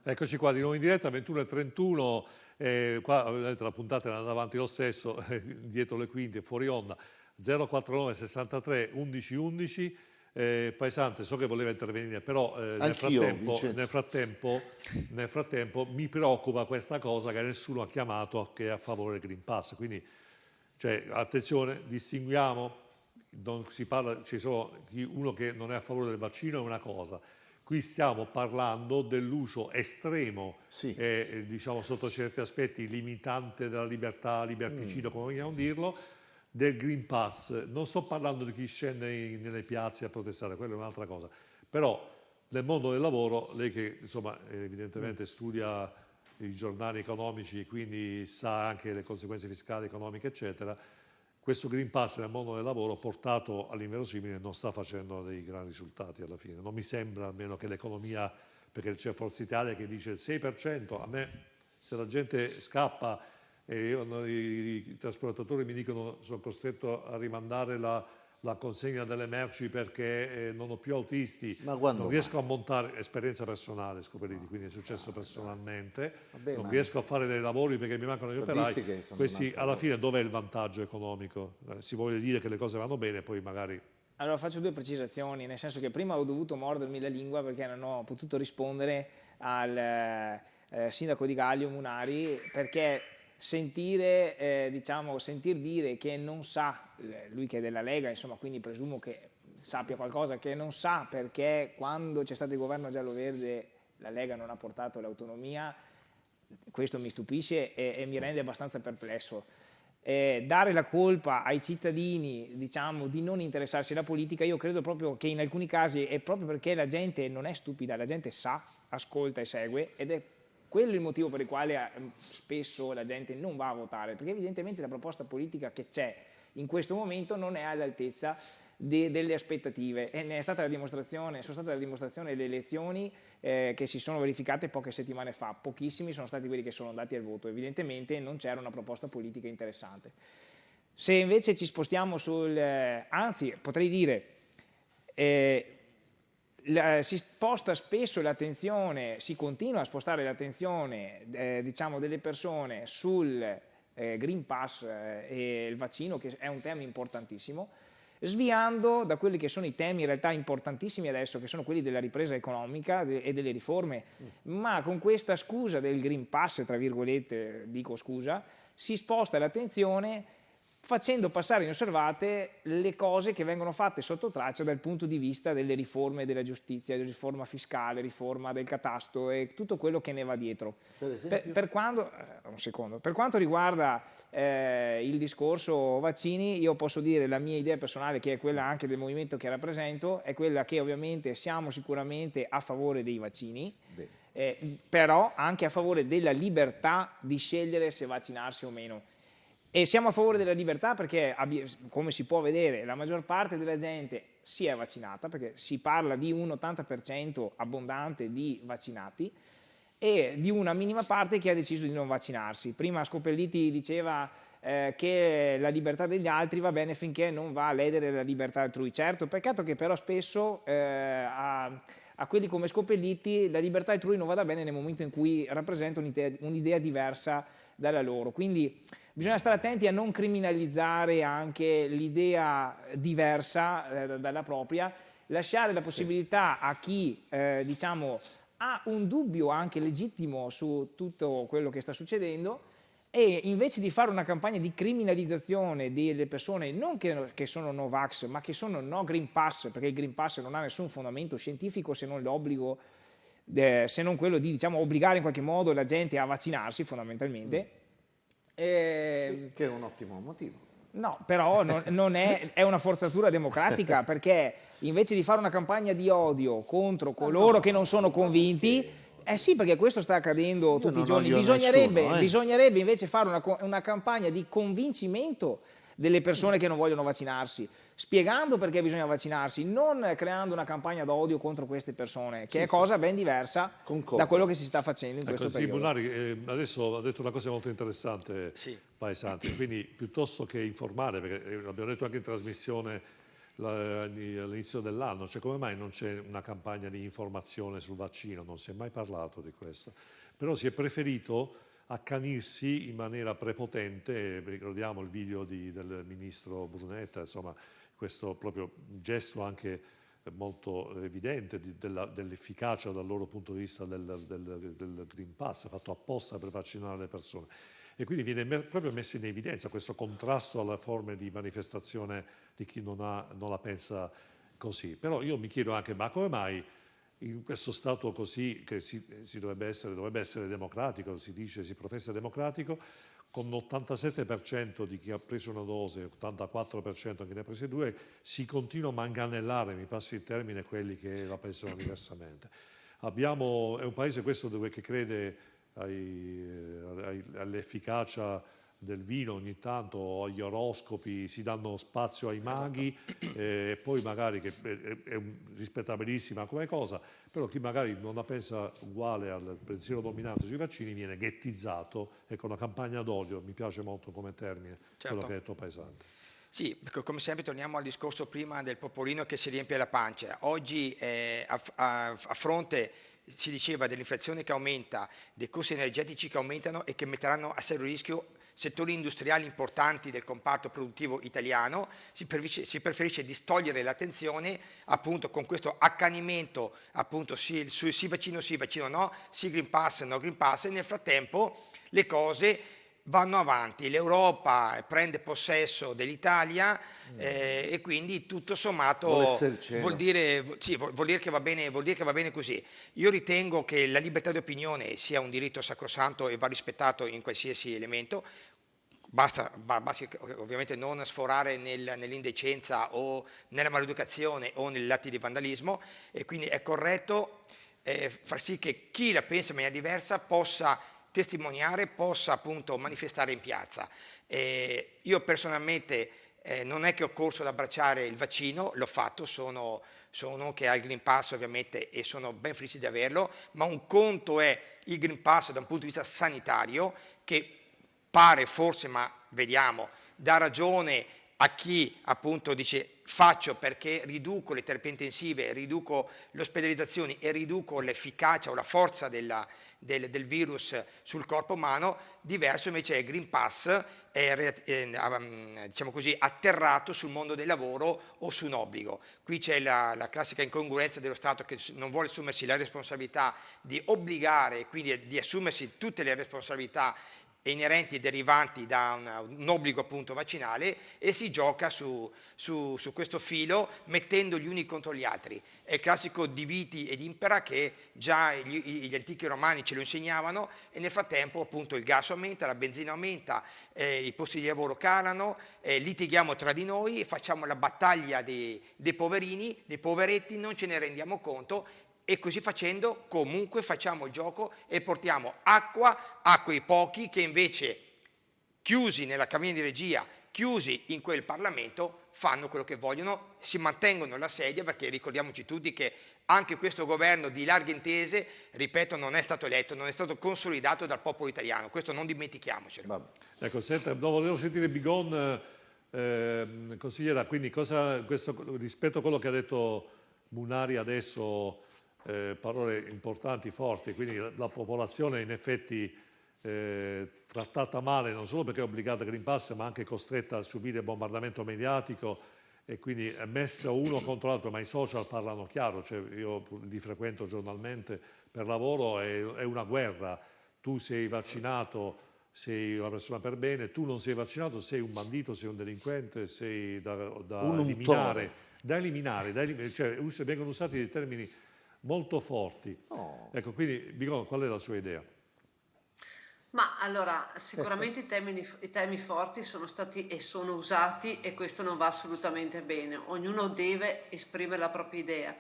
Eccoci qua di nuovo in diretta, 21:31, qua vedete la puntata è andata avanti lo stesso, dietro le quinte, fuori onda, 049 63 11 11, Paesante so che voleva intervenire, però nel frattempo mi preoccupa questa cosa che nessuno ha chiamato che è a favore del Green Pass, quindi cioè, attenzione, distinguiamo, non si parla, c'è solo uno che non è a favore del vaccino è una cosa. Qui stiamo parlando dell'uso estremo, Sì. diciamo sotto certi aspetti limitante della libertà, liberticida, come vogliamo dirlo, del Green Pass. Non sto parlando di chi scende nelle piazze a protestare, quella è un'altra cosa. Però nel mondo del lavoro, lei che insomma evidentemente studia i giornali economici e quindi sa anche le conseguenze fiscali, economiche, eccetera, questo Green Pass nel mondo del lavoro portato all'inverosimile non sta facendo dei gran risultati alla fine. Non mi sembra almeno che l'economia, perché c'è Forza Italia che dice il 6%, a me se la gente scappa e i trasportatori mi dicono sono costretto a rimandare la consegna delle merci perché non ho più autisti, non riesco a montare, esperienza personale Scopelliti, quindi è successo personalmente, non riesco a fare dei lavori perché mi mancano gli operai, questi alla fine dov'è il vantaggio economico? Si vuole dire che le cose vanno bene, poi magari... Allora faccio due precisazioni, nel senso che prima ho dovuto mordermi la lingua perché non ho potuto rispondere al sindaco di Gaglio Munari, perché sentir dire che non sa, lui che è della Lega, insomma, quindi presumo che sappia qualcosa, che non sa perché quando c'è stato il governo giallo-verde la Lega non ha portato l'autonomia, questo mi stupisce e mi rende abbastanza perplesso. Dare la colpa ai cittadini, diciamo, di non interessarsi alla politica, io credo proprio che in alcuni casi è proprio perché la gente non è stupida, la gente sa, ascolta e segue, ed è quello il motivo per il quale spesso la gente non va a votare, perché evidentemente la proposta politica che c'è in questo momento non è all'altezza delle aspettative, e ne è stata la dimostrazione, sono state la dimostrazione le elezioni che si sono verificate poche settimane fa. Pochissimi sono stati quelli che sono andati al voto, evidentemente non c'era una proposta politica interessante. Se invece ci spostiamo anzi potrei dire si sposta spesso l'attenzione, si continua a spostare l'attenzione diciamo delle persone sul Green Pass e il vaccino, che è un tema importantissimo. sviando da quelli che sono i temi in realtà importantissimi adesso, che sono quelli della ripresa economica e delle riforme, ma con questa scusa del Green Pass, tra virgolette, dico scusa, si sposta l'attenzione facendo passare inosservate le cose che vengono fatte sotto traccia dal punto di vista delle riforme della giustizia, riforma fiscale, riforma del catasto e tutto quello che ne va dietro. Per quanto riguarda il discorso vaccini, io posso dire la mia idea personale, che è quella anche del movimento che rappresento, è quella che ovviamente siamo sicuramente a favore dei vaccini, però anche a favore della libertà di scegliere se vaccinarsi o meno. E siamo a favore della libertà perché, come si può vedere, la maggior parte della gente si è vaccinata, perché si parla di un 80% abbondante di vaccinati e di una minima parte che ha deciso di non vaccinarsi. Prima Scopelliti diceva che la libertà degli altri va bene finché non va a ledere la libertà altrui. Certo, peccato che però spesso a quelli come Scopelliti la libertà altrui non vada bene nel momento in cui rappresenta un'idea diversa dalla loro. Quindi bisogna stare attenti a non criminalizzare anche l'idea diversa dalla propria, lasciare la possibilità a chi diciamo, ha un dubbio anche legittimo su tutto quello che sta succedendo, e invece di fare una campagna di criminalizzazione delle persone non che sono no vax, ma che sono no Green Pass, perché il Green Pass non ha nessun fondamento scientifico se non l'obbligo, se non quello di obbligare in qualche modo la gente a vaccinarsi fondamentalmente. Che è un ottimo motivo. No, però non è una forzatura democratica, perché invece di fare una campagna di odio contro coloro che non sono convinti, sì, perché questo sta accadendo tutti i giorni, bisognerebbe invece fare una campagna di convincimento delle persone che non vogliono vaccinarsi, spiegando perché bisogna vaccinarsi, non creando una campagna d'odio contro queste persone, che è cosa ben diversa da quello che si sta facendo in questo periodo. Bunari adesso ha detto una cosa molto interessante, Paesanti, quindi piuttosto che informare, perché l'abbiamo detto anche in trasmissione all'inizio dell'anno, cioè come mai non c'è una campagna di informazione sul vaccino? Non si è mai parlato di questo, però si è preferito accanirsi in maniera prepotente. Ricordiamo il video del ministro Brunetta, insomma questo proprio gesto anche molto evidente dell'efficacia dal loro punto di vista del Green Pass, fatto apposta per vaccinare le persone. E quindi viene proprio messo in evidenza questo contrasto alle forme di manifestazione di chi non la pensa così. Però io mi chiedo anche, ma come mai in questo Stato così, che dovrebbe essere democratico, si dice, si professa democratico, con l'87% di chi ha preso una dose, 84% chi ne ha prese due, si continua a manganellare, mi passi il termine, quelli che la pensano diversamente. È un paese questo che crede all'efficacia del vino ogni tanto, agli oroscopi, si danno spazio ai maghi, e poi magari, che è rispettabilissima come cosa, però chi magari non la pensa uguale al pensiero dominante sui vaccini viene ghettizzato. Ecco, una campagna d'odio, mi piace molto come termine, quello che ha detto Paesanti. Sì, perché come sempre torniamo al discorso prima del popolino che si riempie la pancia. Oggi a fronte, si diceva, dell'inflazione che aumenta, dei costi energetici che aumentano e che metteranno a serio rischio settori industriali importanti del comparto produttivo italiano, si preferisce distogliere l'attenzione appunto con questo accanimento appunto sì vaccino no, sì Green Pass, no Green Pass, e nel frattempo le cose vanno avanti, l'Europa prende possesso dell'Italia e quindi tutto sommato vuol dire che va bene così. Io ritengo che la libertà di opinione sia un diritto sacrosanto e va rispettato in qualsiasi elemento. Basta ovviamente non sforare nell'indecenza o nella maleducazione o negli atti di vandalismo, e quindi è corretto far sì che chi la pensa in maniera diversa possa testimoniare, possa appunto manifestare in piazza. Io personalmente non è che ho corso ad abbracciare il vaccino, l'ho fatto, sono uno che ha il Green Pass ovviamente e sono ben felice di averlo, ma un conto è il Green Pass da un punto di vista sanitario, che pare forse, ma vediamo, dà ragione a chi appunto dice faccio perché riduco le terapie intensive, riduco le ospedalizzazioni e riduco l'efficacia o la forza del virus sul corpo umano, diverso invece è il Green Pass, diciamo così, atterrato sul mondo del lavoro o su un obbligo. Qui c'è la classica incongruenza dello Stato che non vuole assumersi la responsabilità di obbligare, quindi di assumersi tutte le responsabilità inerenti e derivanti da un obbligo appunto vaccinale, e si gioca su questo filo mettendo gli uni contro gli altri. È il classico dividi ed impera che già gli antichi romani ce lo insegnavano, e nel frattempo appunto il gas aumenta, la benzina aumenta, i posti di lavoro calano, litighiamo tra di noi e facciamo la battaglia dei poverini, dei poveretti, non ce ne rendiamo conto. E così facendo comunque facciamo il gioco e portiamo acqua a quei pochi che invece, chiusi nella cabina di regia, chiusi in quel Parlamento, fanno quello che vogliono, si mantengono la sedia, perché ricordiamoci tutti che anche questo governo di larghe intese, ripeto, non è stato eletto, non è stato consolidato dal popolo italiano, questo non dimentichiamocelo. Ecco, senta, volevo sentire Bigon, consigliera, quindi rispetto a quello che ha detto Munari adesso, parole importanti, forti, quindi la popolazione in effetti trattata male non solo perché è obbligata al Green Pass, ma anche costretta a subire bombardamento mediatico, e quindi è messa uno contro l'altro, ma i social parlano chiaro, cioè io li frequento giornalmente per lavoro, è una guerra. Tu sei vaccinato, sei una persona per bene; tu non sei vaccinato, sei un bandito, sei un delinquente, sei da eliminare, cioè vengono usati dei termini molto forti. Oh. Ecco, quindi Bigon, qual è la sua idea? Ma allora, sicuramente i temi forti sono stati e sono usati, e questo non va assolutamente bene. Ognuno deve esprimere la propria idea.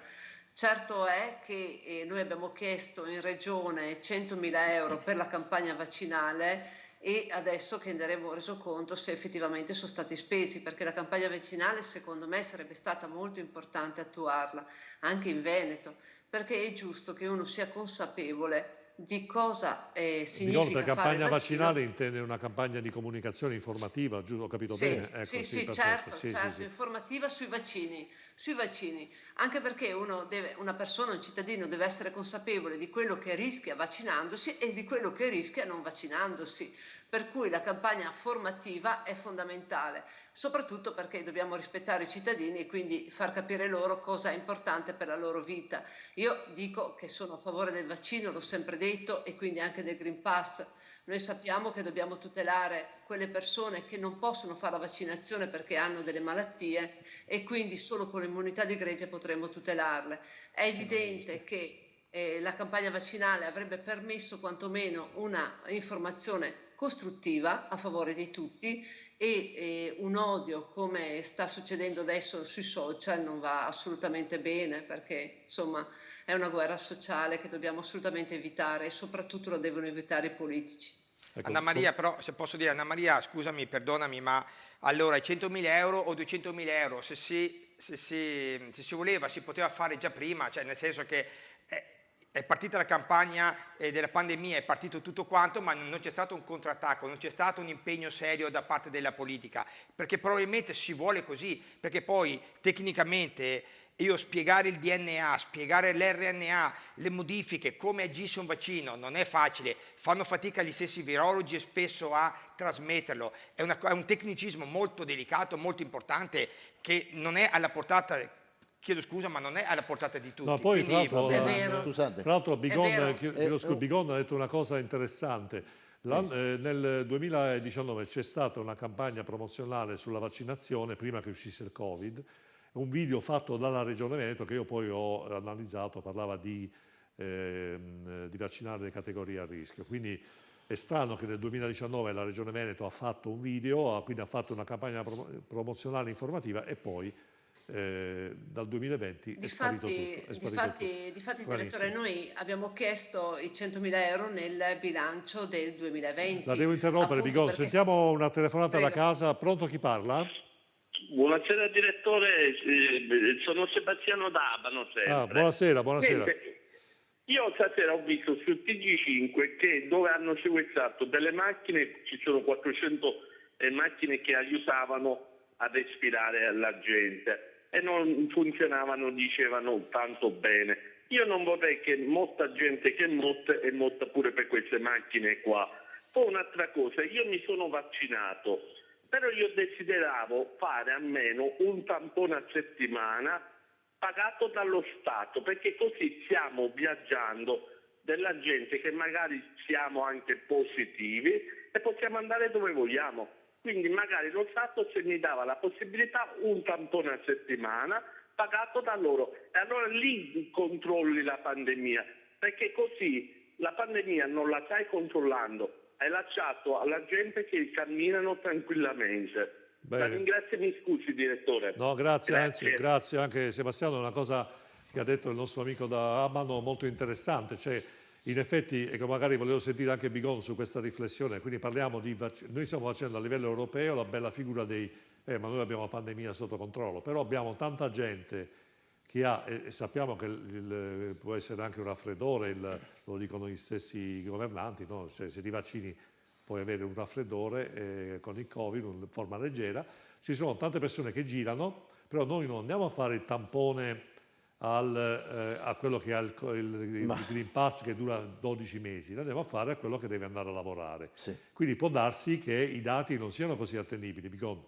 Certo è che noi abbiamo chiesto in regione 100.000 euro per la campagna vaccinale, e adesso che ne avremo reso conto se effettivamente sono stati spesi, perché la campagna vaccinale secondo me sarebbe stata molto importante attuarla anche in Veneto, perché è giusto che uno sia consapevole di cosa Bigon, significa per fare il campagna vaccino. vaccinale intende una campagna di comunicazione informativa, giusto? Ho capito bene? Ecco, Sì, perfetto. certo, informativa sui vaccini, anche perché una persona, un cittadino deve essere consapevole di quello che rischia vaccinandosi e di quello che rischia non vaccinandosi, per cui la campagna formativa è fondamentale, soprattutto perché dobbiamo rispettare i cittadini e quindi far capire loro cosa è importante per la loro vita. Io dico che sono a favore del vaccino, l'ho sempre detto, e quindi anche del Green Pass. Noi sappiamo che dobbiamo tutelare quelle persone che non possono fare la vaccinazione perché hanno delle malattie, e quindi solo con l'immunità di gregge potremo tutelarle. È evidente che la campagna vaccinale avrebbe permesso quantomeno una informazione costruttiva a favore di tutti, e un odio come sta succedendo adesso sui social non va assolutamente bene, perché insomma è una guerra sociale che dobbiamo assolutamente evitare, e soprattutto lo devono evitare i politici. Ecco, Anna Maria, però, se posso dire, Anna Maria, scusami, perdonami, ma allora i 100.000 euro o 200.000 euro, se si voleva, si poteva fare già prima, cioè nel senso che è partita la campagna della pandemia, è partito tutto quanto, ma non c'è stato un contrattacco, non c'è stato un impegno serio da parte della politica, perché probabilmente si vuole così, perché poi tecnicamente io spiegare il DNA, spiegare l'RNA, le modifiche, come agisce un vaccino, non è facile, fanno fatica gli stessi virologi e spesso a trasmetterlo, è un tecnicismo molto delicato, molto importante, che non è alla portata, chiedo scusa, ma non è alla portata di tutti. No, poi Quindi, Scusate. tra l'altro vero. Bigon ha detto una cosa interessante. Nel 2019 c'è stata una campagna promozionale sulla vaccinazione prima che uscisse il Covid, un video fatto dalla Regione Veneto che io poi ho analizzato, parlava di vaccinare le categorie a rischio. Quindi è strano che nel 2019 la Regione Veneto ha fatto un video, quindi ha fatto una campagna promozionale informativa, e poi dal 2020 è sparito tutto. Difatti, direttore, noi abbiamo chiesto i 100.000 euro nel bilancio del 2020. La devo interrompere, appunto Bigon. perché Sentiamo una telefonata Prego. da casa. Pronto, chi parla? Buonasera direttore, sono Sebastiano D'Abano sempre. Buonasera. Sente, io stasera ho visto sul TG5 che dove hanno sequestrato delle macchine, ci sono 400 macchine che aiutavano a respirare alla gente e non funzionavano, dicevano tanto bene. Io non vorrei che molta gente che è morta pure per queste macchine qua. Poi un'altra cosa, io mi sono vaccinato, però io desideravo fare almeno un tampone a settimana pagato dallo Stato, perché così stiamo viaggiando della gente che magari siamo anche positivi e possiamo andare dove vogliamo. Quindi magari lo Stato se mi dava la possibilità un tampone a settimana pagato da loro, e allora lì controlli la pandemia, perché così la pandemia non la stai controllando, hai lasciato alla gente che camminano tranquillamente. La ringrazio, mi scusi direttore. No, grazie. Anzi, grazie anche Sebastiano, è una cosa che ha detto il nostro amico da Abano molto interessante, cioè in effetti, ecco, magari volevo sentire anche Bigon su questa riflessione, quindi parliamo di noi stiamo facendo a livello europeo la bella figura dei ma noi abbiamo la pandemia sotto controllo, però abbiamo tanta gente che ha, e sappiamo che può essere anche un raffreddore, lo dicono gli stessi governanti, no? Cioè, se ti vaccini puoi avere un raffreddore con il Covid in forma leggera. Ci sono tante persone che girano, però noi non andiamo a fare il tampone a quello che ha il Green Pass che dura 12 mesi, lo andiamo a fare a quello che deve andare a lavorare. Sì. Quindi può darsi che i dati non siano così attendibili. Bigon.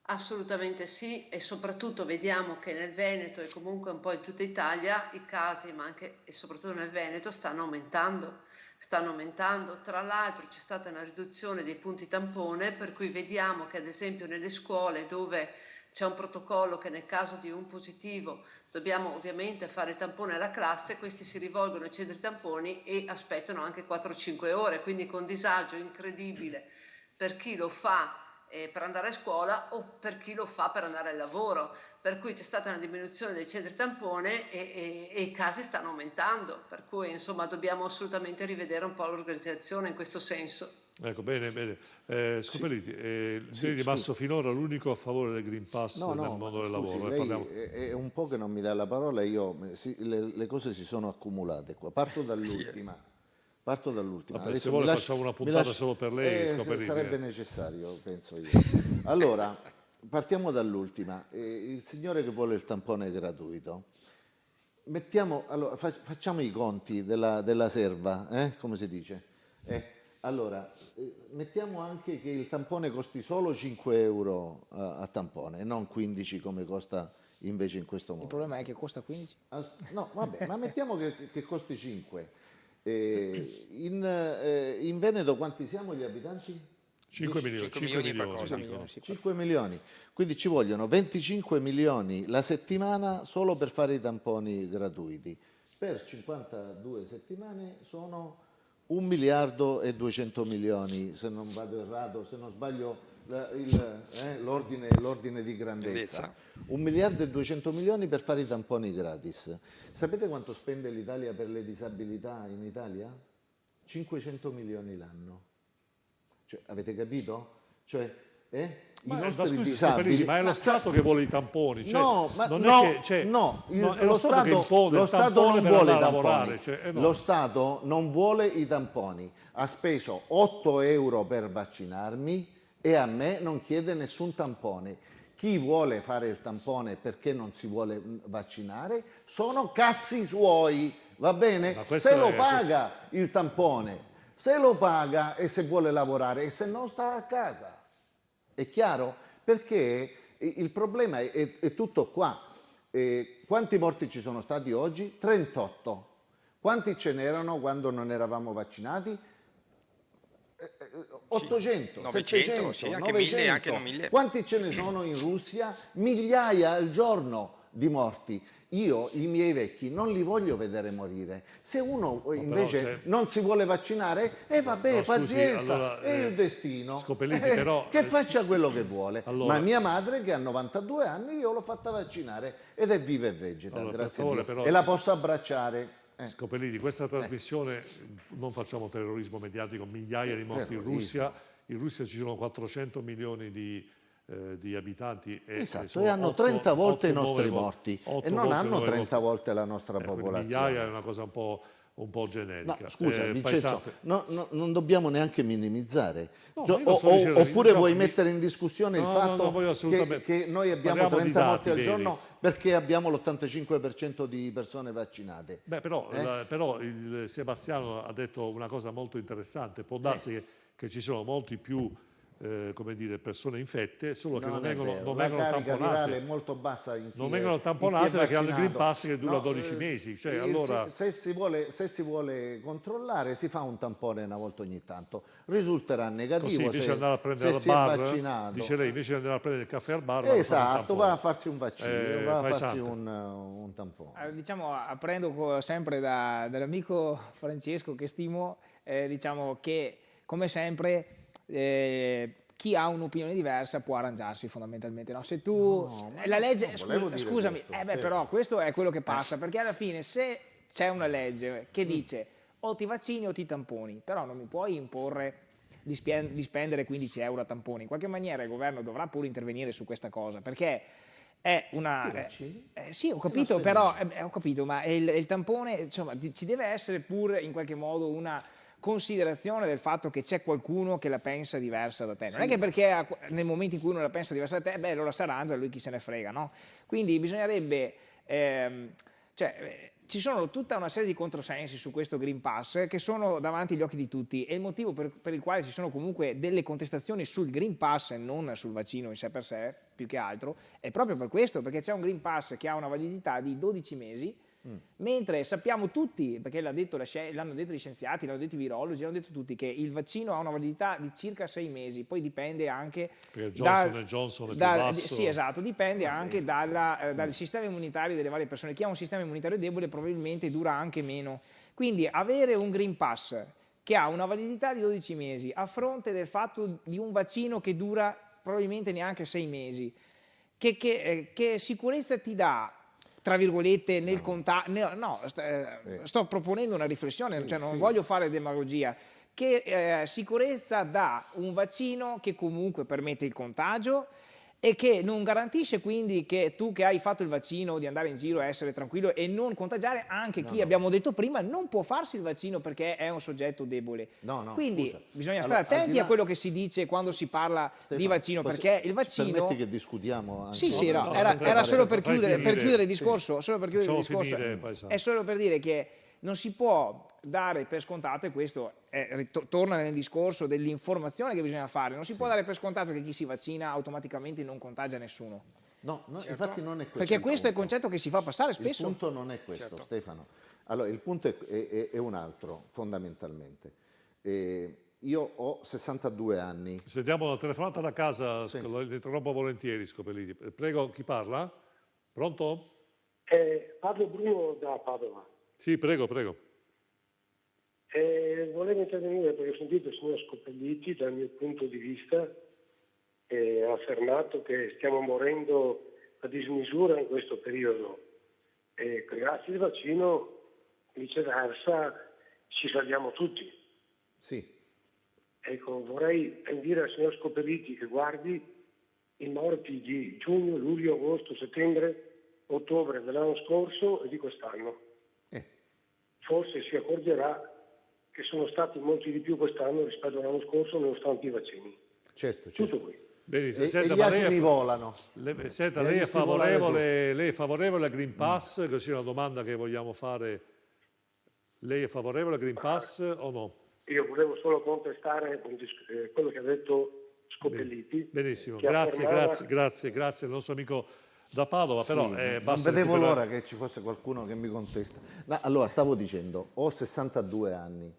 Assolutamente sì, e soprattutto vediamo che nel Veneto e comunque un po' in tutta Italia i casi, ma anche e soprattutto nel Veneto, stanno aumentando. Tra l'altro c'è stata una riduzione dei punti tampone, per cui vediamo che ad esempio nelle scuole dove c'è un protocollo che nel caso di un positivo dobbiamo ovviamente fare il tampone alla classe, questi si rivolgono ai centri tamponi e aspettano anche 4-5 ore, quindi con disagio incredibile per chi lo fa per andare a scuola o per chi lo fa per andare al lavoro, per cui c'è stata una diminuzione dei centri tampone e i casi stanno aumentando, per cui insomma dobbiamo assolutamente rivedere un po' l'organizzazione in questo senso. Ecco, bene. Scopelliti, sei rimasto finora l'unico a favore del Green Pass nel mondo del lavoro. Lei è un po' che non mi dà la parola, le cose si sono accumulate qua. Parto dall'ultima. Vabbè, se vuole facciamo una puntata solo per lei, Scopelliti. Sarebbe necessario, penso io. Allora, partiamo dall'ultima. Il signore che vuole il tampone gratuito. Allora, facciamo i conti della serva, come si dice. Allora, mettiamo anche che il tampone costi solo 5 euro a tampone e non 15 come costa invece in questo modo. Il problema è che costa 15? No, vabbè, ma mettiamo che costi 5. In Veneto quanti siamo gli abitanti? 5 milioni. 5 milioni. Quindi ci vogliono 25 milioni la settimana solo per fare i tamponi gratuiti. Per 52 settimane sono 1 miliardo e 200 milioni, se non vado errato, se non sbaglio l'ordine di grandezza. 1 miliardo e 200 milioni per fare i tamponi gratis. Sapete quanto spende l'Italia per le disabilità in Italia? 500 milioni l'anno. Cioè, avete capito? Cioè, i nostri disabili... Ma è lo Stato che vuole i tamponi. Cioè, lo Stato che impone il tampone per andare a lavorare. Lo Stato non vuole i tamponi. Ha speso 8 euro per vaccinarmi e a me non chiede nessun tampone. Chi vuole fare il tampone perché non si vuole vaccinare sono cazzi suoi, va bene? Se lo paga il tampone, se lo paga e se vuole lavorare e se no sta a casa. È chiaro? Perché il problema è tutto qua. Quanti morti ci sono stati oggi? 38. Quanti ce n'erano quando non eravamo vaccinati? 800, 900, 700, sì, anche 900. 1000, anche 1000. Quanti ce ne sono in Russia? Migliaia al giorno di morti. Io i miei vecchi non li voglio vedere morire. Se uno invece non si vuole vaccinare, vabbè, pazienza, allora, è il destino. Però, che faccia quello che vuole. Allora, ma mia madre, che ha 92 anni, io l'ho fatta vaccinare ed è viva e vegeta, allora, grazie a favore, Dio. però, e la posso abbracciare. Scopelliti, questa trasmissione non facciamo terrorismo mediatico, migliaia di morti in Russia. In Russia ci sono 400 milioni di abitanti e hanno 30 volte i nostri morti e non hanno 30 volte la nostra popolazione. Migliaia è una cosa un un po' generica. No, scusa, Vincenzo, Paesante. non dobbiamo neanche minimizzare. No, Cioè, ma io non sto dicendo- oppure diciamo, vuoi mettere in discussione il no, fatto no, voglio assolutamente- che noi abbiamo parliamo di 30 morti dati al giorno veri. perché abbiamo l'85% di persone vaccinate? Beh, però il Sebastiano ha detto una cosa molto interessante. Può darsi che ci sono molti più come dire, persone infette, solo che non è vengono, vero. non La vengono carica virale è tamponate. molto bassa in chi Non è- vengono in chi è tamponate perché hanno il Green vaccinato. Pass che dura 12 mesi. Cioè, allora... se si vuole controllare si fa un tampone una volta ogni tanto, risulterà Così negativo invece di andare a prendere se al si è bar, vaccinato. dice lei, invece di andare a prendere il caffè al bar, va a fare un Esatto, tampone. va a farsi un vaccino, va a farsi Paesante. un tampone. Diciamo, apprendo sempre dall'amico Francesco che stimo, diciamo che come sempre chi ha un'opinione diversa può arrangiarsi fondamentalmente. No? Se tu la legge, non volevo dire scusami, questo, però questo è quello che passa, perché alla fine se c'è una legge che dice o ti vaccini o ti tamponi, però non mi puoi imporre di spendere 15 euro a tamponi. In qualche maniera il governo dovrà pure intervenire su questa cosa, perché è una... sì, ho capito, però ho capito, ma il tampone, insomma, ci deve essere pure in qualche modo una considerazione del fatto che c'è qualcuno che la pensa diversa da te. Non è che perché nel momento in cui uno la pensa diversa da te, beh, allora si arrangia, lui chi se ne frega, no? Quindi bisognerebbe... ci sono tutta una serie di controsensi su questo Green Pass che sono davanti agli occhi di tutti, e il motivo per il quale ci sono comunque delle contestazioni sul Green Pass e non sul vaccino in sé per sé, più che altro, è proprio per questo, perché c'è un Green Pass che ha una validità di 12 mesi, mentre sappiamo tutti, perché l'hanno detto gli scienziati, l'hanno detto i virologi, l'hanno detto tutti, che il vaccino ha una validità di circa 6 mesi, poi dipende anche Perché Johnson è più basso. sì, esatto, dipende anche dal sistema immunitario delle varie persone. Chi ha un sistema immunitario debole probabilmente dura anche meno. Quindi avere un Green Pass che ha una validità di 12 mesi a fronte del fatto di un vaccino che dura probabilmente neanche 6 mesi, che sicurezza ti dà, tra virgolette, nel sto proponendo una riflessione, non voglio fare demagogia, che sicurezza dà un vaccino che comunque permette il contagio e che non garantisce quindi che tu che hai fatto il vaccino di andare in giro e essere tranquillo e non contagiare anche chi, abbiamo detto prima, non può farsi il vaccino perché è un soggetto debole. Quindi scusa. bisogna stare attenti a quello che si dice quando si parla di vaccino, perché il vaccino... Permetti che discutiamo anche? Sì, era solo per chiudere il discorso, è solo per dire che non si può dare per scontato, e questo torna nel discorso dell'informazione che bisogna fare, non si può dare per scontato che chi si vaccina automaticamente non contagia nessuno. No, infatti non è questo. Perché questo è il concetto che si fa passare spesso. Il punto non è questo, Stefano. Allora, il punto è un altro, fondamentalmente. Io ho 62 anni. Sentiamo la telefonata da casa, lo interrompo volentieri, Scopelliti. Prego, chi parla? Pronto? Parlo Bruno da Padova. Sì, prego. Volevo intervenire perché ho sentito il signor Scopelliti, dal mio punto di vista, ha affermato che stiamo morendo a dismisura in questo periodo e grazie al vaccino, viceversa, ci salviamo tutti. Sì. Ecco, vorrei dire al signor Scopelliti che guardi i morti di giugno, luglio, agosto, settembre, ottobre dell'anno scorso e di quest'anno. Forse si accorgerà che sono stati molti di più quest'anno rispetto all'anno scorso, nonostante i vaccini. Certo. Tutto qui. Benissimo. E gli asini volano. Senta, lei è favorevole al Green Pass? Così è una domanda che vogliamo fare. Lei è favorevole al Green Pass o no? Io volevo solo contestare quello che ha detto Scopelliti. Benissimo, grazie al nostro amico da Padova, però non vedevo l'ora che ci fosse qualcuno che mi contesta. No, allora, stavo dicendo, ho 62 anni.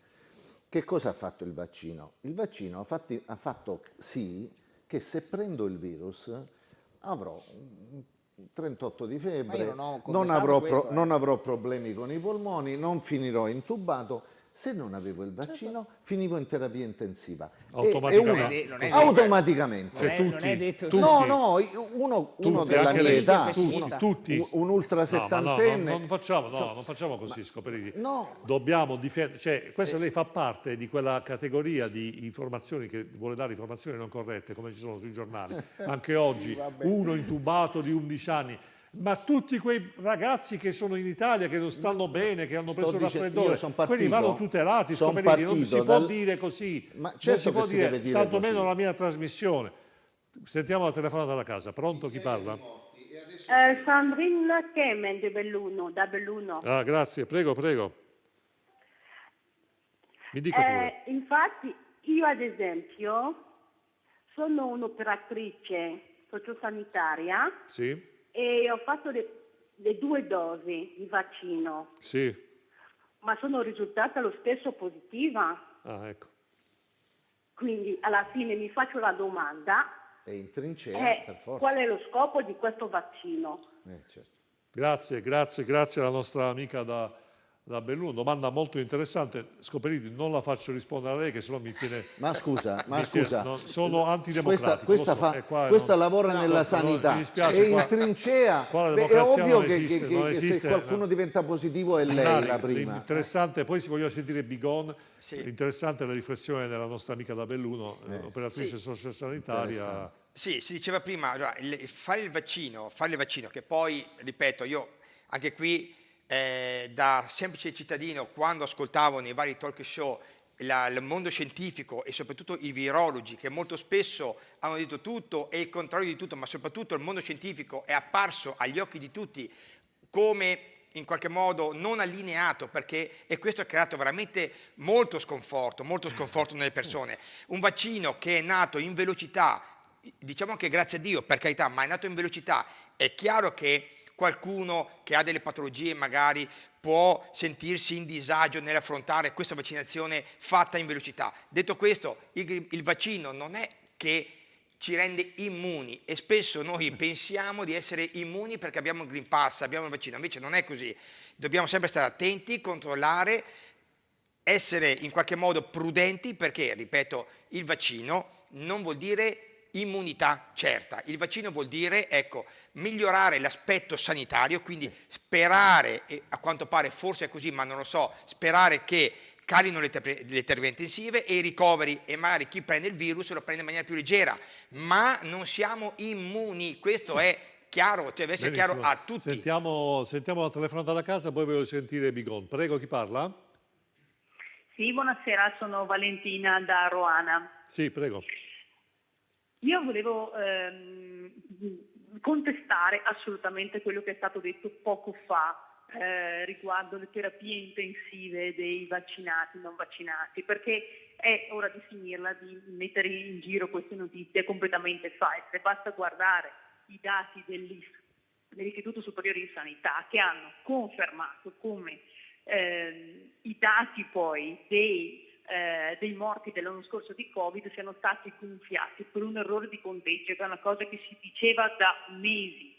Che cosa ha fatto il vaccino? Il vaccino ha fatto sì che se prendo il virus avrò 38 di febbre, non avrò problemi con i polmoni, non finirò intubato. Se non avevo il vaccino, finivo in terapia intensiva. Automaticamente. Cioè, tutti. No, uno della mia età, un ultra settantenne. Non facciamo così, Scopelliti. Dobbiamo difendere, cioè, questo lei fa parte di quella categoria di informazioni che vuole dare informazioni non corrette, come ci sono sui giornali. Anche oggi, uno intubato di 11 anni. Ma tutti quei ragazzi che sono in Italia, che non stanno bene, che hanno preso il raffreddore, io quelli vanno tutelati, Scoperini, non si può dire così. Ma non certo si può che si dire, deve dire tanto così. meno la mia trasmissione. Sentiamo la telefonata da casa. Pronto, chi parla? Sandrine Kemen di Belluno, da Belluno. Ah, grazie, prego, prego. Mi dica pure. Infatti io ad esempio sono un'operatrice sociosanitaria, Sì, e ho fatto le 2 dosi di vaccino, sì. ma sono risultata lo stesso positiva. Ah, ecco. Quindi alla fine mi faccio la domanda, E in trincea, per forza. qual è lo scopo di questo vaccino? Certo. Grazie alla nostra amica da Belluno. Domanda molto interessante. Scoperini, non la faccio rispondere a lei, che sennò mi tiene... Ma scusa, sono antidemocratico. Questa lavora nella sanità, mi dispiace, e in trincea è ovvio che se qualcuno diventa positivo è lei la prima. Interessante, poi si vogliono sentire Bigon. Interessante la riflessione della nostra amica da Belluno, operatrice sociosanitaria. Sì, si diceva prima, allora, fare il vaccino, che poi, ripeto, io anche qui da semplice cittadino, quando ascoltavo nei vari talk show il mondo scientifico e soprattutto i virologi, che molto spesso hanno detto tutto e il contrario di tutto, ma soprattutto il mondo scientifico è apparso agli occhi di tutti come in qualche modo non allineato, e questo ha creato veramente molto sconforto nelle persone. Un vaccino che è nato in velocità, diciamo che grazie a Dio, per carità, ma è nato in velocità. È chiaro che qualcuno che ha delle patologie magari può sentirsi in disagio nell'affrontare questa vaccinazione fatta in velocità. Detto questo, il vaccino non è che ci rende immuni, e spesso noi pensiamo di essere immuni perché abbiamo il Green Pass, abbiamo il vaccino, invece non è così. Dobbiamo sempre stare attenti, controllare, essere in qualche modo prudenti, perché, ripeto, il vaccino non vuol dire immunità certa. Il vaccino vuol dire, ecco, migliorare l'aspetto sanitario, quindi sperare, e a quanto pare forse è così, ma non lo so, sperare che calino le terapie intensive e i ricoveri, e magari chi prende il virus lo prende in maniera più leggera, ma non siamo immuni, questo è chiaro, cioè deve essere chiaro a tutti. Sentiamo la telefonata da casa, poi voglio sentire Bigon. Prego, chi parla? Sì, buonasera, sono Valentina da Roana. Sì, prego. Io volevo contestare assolutamente quello che è stato detto poco fa riguardo le terapie intensive dei vaccinati, non vaccinati, perché è ora di finirla di mettere in giro queste notizie completamente false. Basta guardare i dati dell'Istituto Superiore di Sanità, che hanno confermato come i dati poi dei morti dell'anno scorso di Covid siano stati gonfiati per un errore di conteggio, che è una cosa che si diceva da mesi.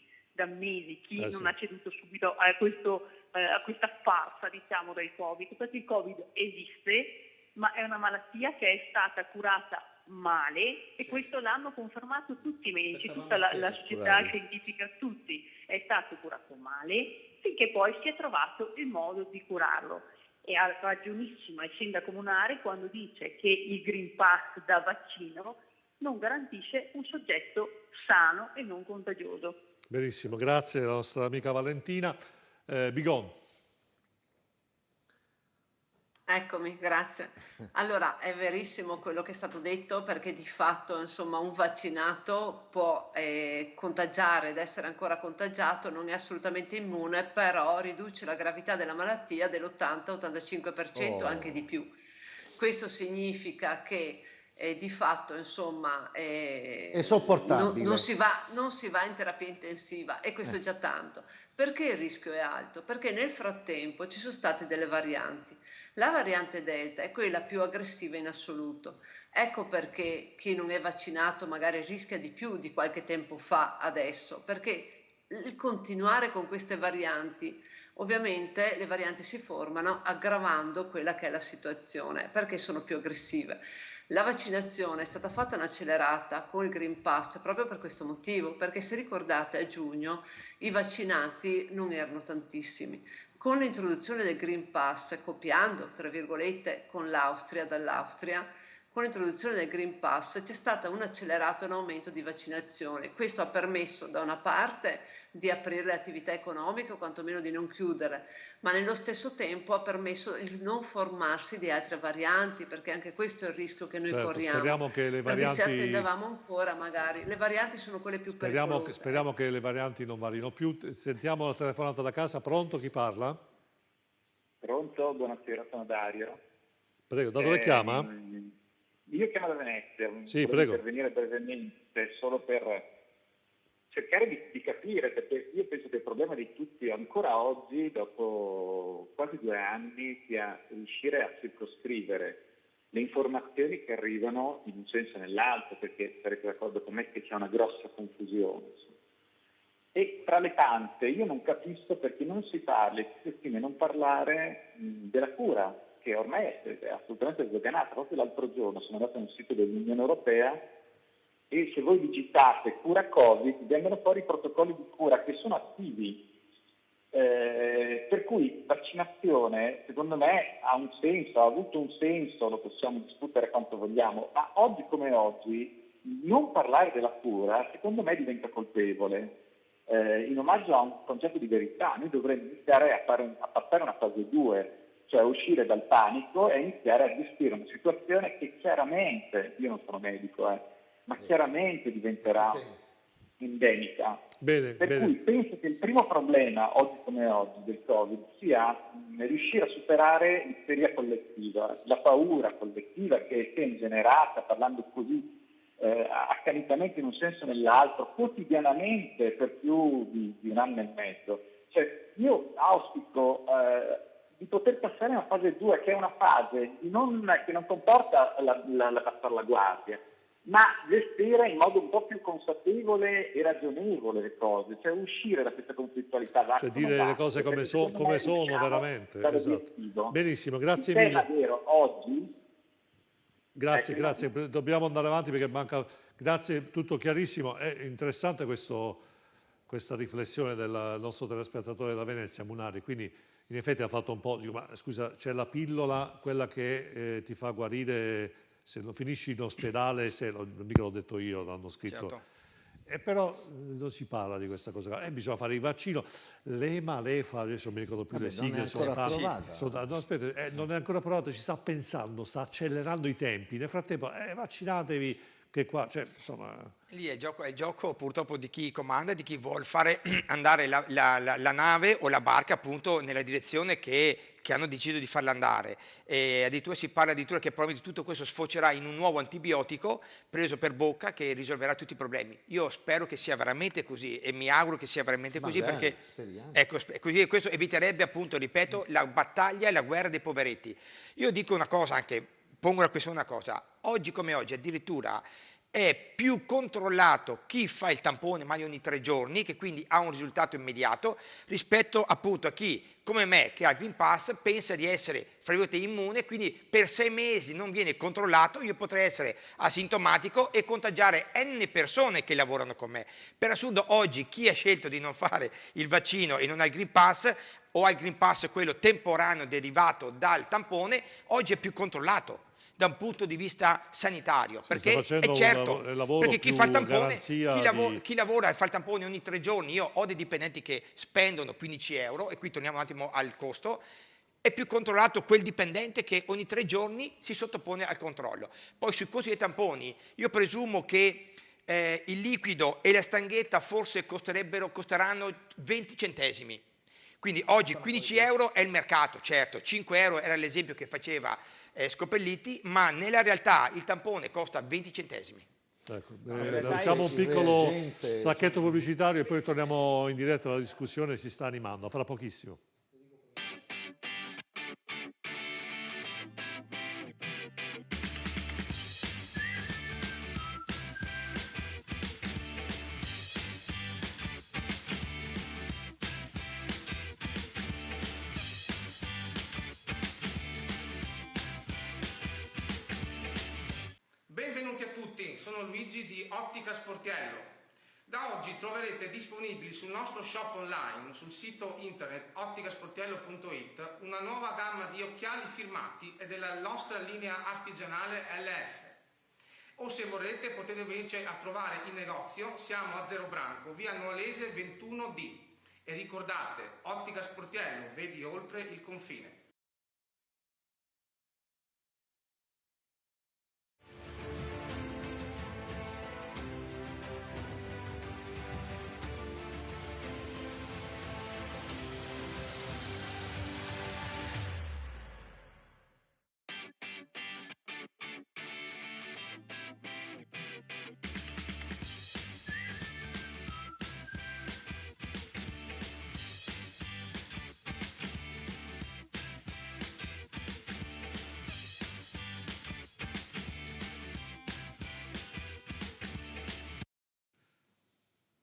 Chi non ha ceduto subito a questa farsa, diciamo, del Covid, perché il Covid esiste, ma è una malattia che è stata curata male, e questo l'hanno confermato tutti i medici, tutta la società scientifica, tutti. È stato curato male finché poi si è trovato il modo di curarlo. E ha ragionissimo il sindaco Munari quando dice che il Green Pass da vaccino non garantisce un soggetto sano e non contagioso. Benissimo, grazie alla nostra amica Valentina. Bigon. Eccomi, grazie. Allora, è verissimo quello che è stato detto, perché di fatto, insomma, un vaccinato può contagiare ed essere ancora contagiato, non è assolutamente immune, però riduce la gravità della malattia dell'80-85%, anche di più. Questo significa che di fatto, insomma, è sopportabile. non si va in terapia intensiva, e questo è già tanto. Perché il rischio è alto? Perché nel frattempo ci sono state delle varianti. La variante Delta è quella più aggressiva in assoluto. Ecco perché chi non è vaccinato magari rischia di più di qualche tempo fa adesso, perché il continuare con queste varianti, ovviamente le varianti si formano aggravando quella che è la situazione, perché sono più aggressive. La vaccinazione è stata fatta in accelerata con il Green Pass proprio per questo motivo, perché se ricordate a giugno i vaccinati non erano tantissimi. Con l'introduzione del Green Pass, copiando, tra virgolette, con dall'Austria, con l'introduzione del Green Pass c'è stato un accelerato aumento di vaccinazione. Questo ha permesso da una parte di aprire le attività economiche o quantomeno di non chiudere, ma nello stesso tempo ha permesso il non formarsi di altre varianti, perché anche questo è il rischio che noi corriamo. Speriamo che le Perché se varianti... attendevamo ancora magari, le varianti sono quelle più pericolose. Speriamo che le varianti non varino più. Sentiamo la telefonata da casa. Pronto? Chi parla? Pronto? Buonasera, sono Dario. Prego, da dove chiama? Io chiamo da Venezia. Sì, Volevo prego. intervenire brevemente solo per cercare di capire, perché io penso che il problema di tutti ancora oggi, dopo quasi 2 anni, sia riuscire a circoscrivere le informazioni che arrivano in un senso o nell'altro, perché sarete d'accordo con me che c'è una grossa confusione. E tra le tante, io non capisco perché non si parli, si stime non parlare della cura, che ormai è assolutamente sdoganata. Proprio l'altro giorno sono andato nel sito dell'Unione Europea e se voi digitate cura Covid vengono fuori i protocolli di cura che sono attivi, per cui vaccinazione secondo me ha un senso, ha avuto un senso, lo possiamo discutere quanto vogliamo, ma oggi come oggi non parlare della cura secondo me diventa colpevole. In omaggio a un concetto di verità, noi dovremmo iniziare a passare una fase 2, cioè uscire dal panico e iniziare a gestire una situazione che chiaramente, io non sono medico, ma chiaramente diventerà endemica. Per cui penso che il primo problema, oggi come oggi, del Covid sia riuscire a superare l'isteria collettiva, la paura collettiva che è ingenerata, parlando così accanitamente in un senso o nell'altro, quotidianamente per più di 1 anno e mezzo. Cioè, io auspico di poter passare a una fase 2, che è una fase che non comporta l'abbassare la guardia, ma gestire in modo un po' più consapevole e ragionevole le cose, cioè uscire da questa conflittualità. Cioè dire le cose come sono veramente. Esatto. Benissimo, grazie mille. mille. Il tema vero oggi... Grazie, grazie. Dobbiamo andare avanti perché manca... Grazie, tutto chiarissimo. È interessante questa riflessione del nostro telespettatore da Venezia, Munari. Quindi in effetti ha fatto un po'... Dico, ma scusa, c'è la pillola, quella che ti fa guarire se non finisci in ospedale, mica l'ho detto io, l'hanno scritto. Certo. Però non si parla di questa cosa. Bisogna fare il vaccino. L'EMA, l'EFA, adesso non mi ricordo più le sigle. No, aspetta, non è ancora approvato, ci sta pensando, sta accelerando i tempi. Nel frattempo, vaccinatevi, che qua, cioè, insomma... Lì è il gioco purtroppo di chi comanda, di chi vuole fare andare la nave o la barca appunto nella direzione che hanno deciso di farla andare. E addirittura si parla addirittura che probabilmente tutto questo sfocerà in un nuovo antibiotico preso per bocca che risolverà tutti i problemi. Io spero che sia veramente così e mi auguro che sia veramente così, perché ecco, così questo eviterebbe appunto, ripeto, la battaglia e la guerra dei poveretti. Io dico una cosa anche, pongo la questione una cosa, oggi come oggi addirittura è più controllato chi fa il tampone magari ogni 3 giorni, che quindi ha un risultato immediato, rispetto appunto a chi, come me, che ha il Green Pass, pensa di essere, fra virgolette, immune, quindi per 6 mesi non viene controllato, io potrei essere asintomatico e contagiare N persone che lavorano con me. Per assurdo oggi chi ha scelto di non fare il vaccino e non ha il Green Pass, o ha il Green Pass quello temporaneo derivato dal tampone, oggi è più controllato da un punto di vista sanitario, perché è certo, perché chi fa il tampone, chi lavora e fa il tampone ogni 3 giorni, io ho dei dipendenti che spendono 15 euro, e qui torniamo un attimo al costo, è più controllato quel dipendente che ogni 3 giorni si sottopone al controllo. Poi sui costi dei tamponi, io presumo che il liquido e la stanghetta forse costeranno 20 centesimi. Quindi oggi 15 euro è il mercato, certo, 5 euro era l'esempio che faceva Scopelliti, ma nella realtà il tampone costa 20 centesimi. Ecco, facciamo un piccolo sacchetto pubblicitario e poi torniamo in diretta, la discussione si sta animando, fra pochissimo. Benvenuti a tutti, sono Luigi di Ottica Sportiello. Da oggi troverete disponibili sul nostro shop online, sul sito internet otticasportiello.it, una nuova gamma di occhiali firmati e della nostra linea artigianale LF. O se vorrete potete venirci a trovare in negozio, siamo a Zerobranco, via Nuolese 21D. E ricordate, Ottica Sportiello, vedi oltre il confine.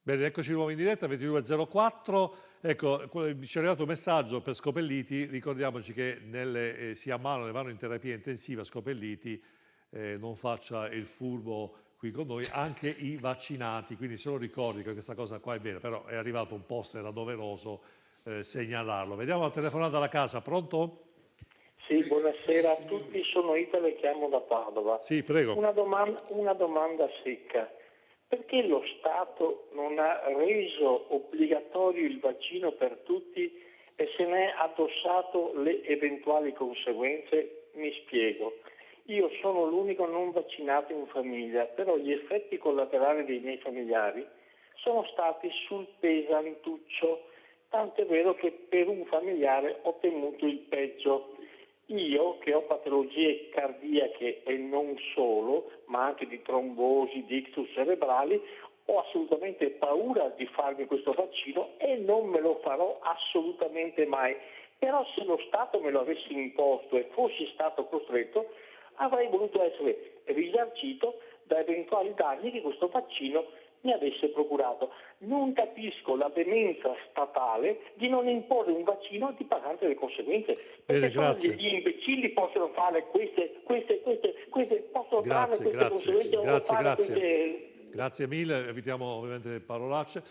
Bene, eccoci di nuovo in diretta, 22.04. Ecco, ci è arrivato un messaggio per Scopelliti. Ricordiamoci che si ammalano e vanno in terapia intensiva. Scopelliti non faccia il furbo qui con noi, anche i vaccinati. Quindi se lo ricordi che questa cosa qua è vera, però è arrivato un post, era doveroso segnalarlo. Vediamo la telefonata alla casa, pronto? Sì, buonasera a tutti, sono Italo e chiamo da Padova. Sì, prego. Una domanda secca. Perché lo Stato non ha reso obbligatorio il vaccino per tutti e se ne è addossato le eventuali conseguenze? Mi spiego. Io sono l'unico non vaccinato in famiglia, però gli effetti collaterali dei miei familiari sono stati sul pesantuccio, tanto è vero che per un familiare ho temuto il peggio. Io, che ho patologie cardiache e non solo, ma anche di trombosi, di ictus cerebrali, ho assolutamente paura di farmi questo vaccino e non me lo farò assolutamente mai. Però se lo Stato me lo avesse imposto e fossi stato costretto, avrei voluto essere risarcito da eventuali danni che questo vaccino mi avesse procurato. Non capisco la veemenza statale di non imporre un vaccino e di pagare le conseguenze. Perché grazie. Gli imbecilli possono fare queste possono fare queste conseguenze. Grazie mille, evitiamo ovviamente parolacce.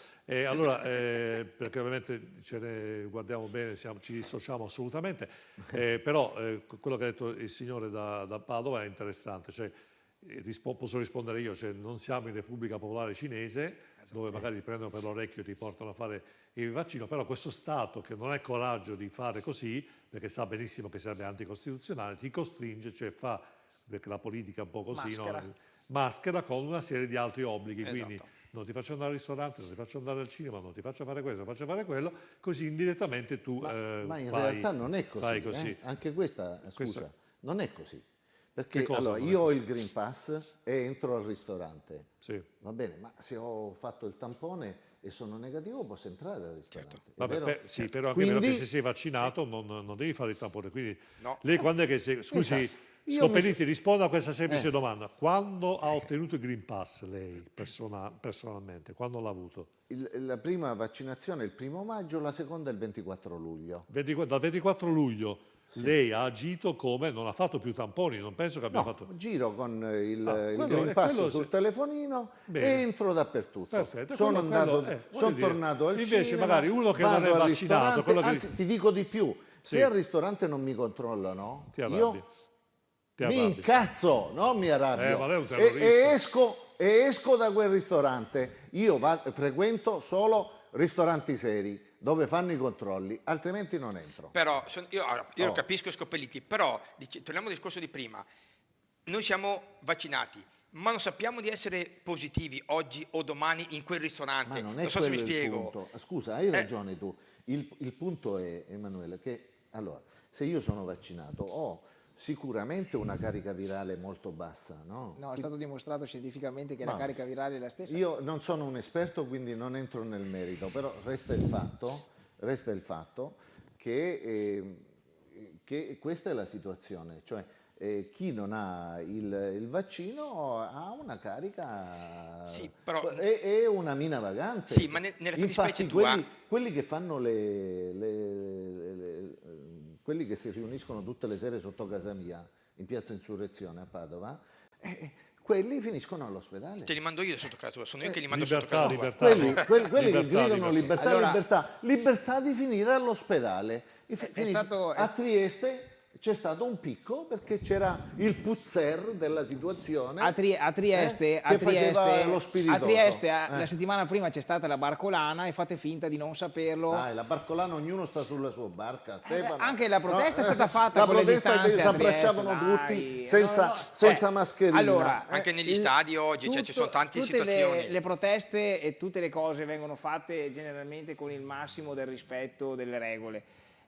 Allora, perché ovviamente ce ne guardiamo bene, ci dissociamo assolutamente, però quello che ha detto il signore da Padova è interessante. Cioè, posso rispondere io, cioè non siamo in Repubblica Popolare Cinese dove magari ti prendono per l'orecchio e ti portano a fare il vaccino, però questo Stato che non ha il coraggio di fare così, perché sa benissimo che sarebbe anticostituzionale, ti costringe, cioè fa, perché la politica è un po' così, maschera con una serie di altri obblighi, quindi non ti faccio andare al ristorante, non ti faccio andare al cinema, non ti faccio fare questo, non ti faccio fare quello, così indirettamente tu ma in realtà non è così. Anche questa, scusa, non è così. Perché allora, io ho il Green Pass e entro al ristorante, va bene, ma se ho fatto il tampone e sono negativo posso entrare al ristorante. Vabbè, sì, però anche perché se sei vaccinato non devi fare il tampone, quindi lei quando è che scusi, Scopelliti, risponda a questa semplice domanda: quando ha ottenuto il Green Pass lei personalmente, quando l'ha avuto? La prima vaccinazione il 1° maggio, la seconda il 24 luglio. Dal 24 luglio lei ha agito come, non ha fatto più tamponi, non penso che abbia fatto... giro con il Green Pass sul telefonino e entro dappertutto. Perfetto, sono tornato al cinema, invece magari uno che non è vaccinato... Anzi, ti dico di più, se al ristorante non mi controllano, io mi incazzo, non mi arrabbio, ma lei è un terrorista. e esco da quel ristorante. Io frequento solo ristoranti seri, dove fanno i controlli, altrimenti non entro. Però io lo capisco, Scopelliti, però torniamo al discorso di prima. Noi siamo vaccinati, ma non sappiamo di essere positivi oggi o domani in quel ristorante. Ma non è so se mi spiego. Punto. Scusa, hai ragione tu. Il punto è, Emanuele, che allora, se io sono vaccinato ho sicuramente una carica virale molto bassa, no? No, è stato dimostrato scientificamente che la carica virale è la stessa. Io non sono un esperto, quindi non entro nel merito, però resta il fatto che questa è la situazione, cioè chi non ha il vaccino ha una carica è una mina vagante. Sì, ma nella infatti quelli che fanno quelli che si riuniscono tutte le sere sotto casa mia, in Piazza Insurrezione a Padova, quelli finiscono all'ospedale. Te li mando io sotto casa tua, sono io che li mando sotto casa tua. Quelli che gridano libertà, libertà di finire all'ospedale. A Trieste c'è stato un picco perché c'era il puzzer della situazione A Trieste, che faceva lo spiritoso. la settimana prima c'è stata la barcolana e fate finta di non saperlo. Dai, la barcolana, ognuno sta sulla sua barca, Stefano. Anche la protesta è stata fatta la con le protesta distanze che si a Trieste, abbracciavano dai. tutti senza mascherina. Allora, Anche negli stadi oggi ci sono tante tutte situazioni. le proteste e tutte le cose vengono fatte generalmente con il massimo del rispetto delle regole.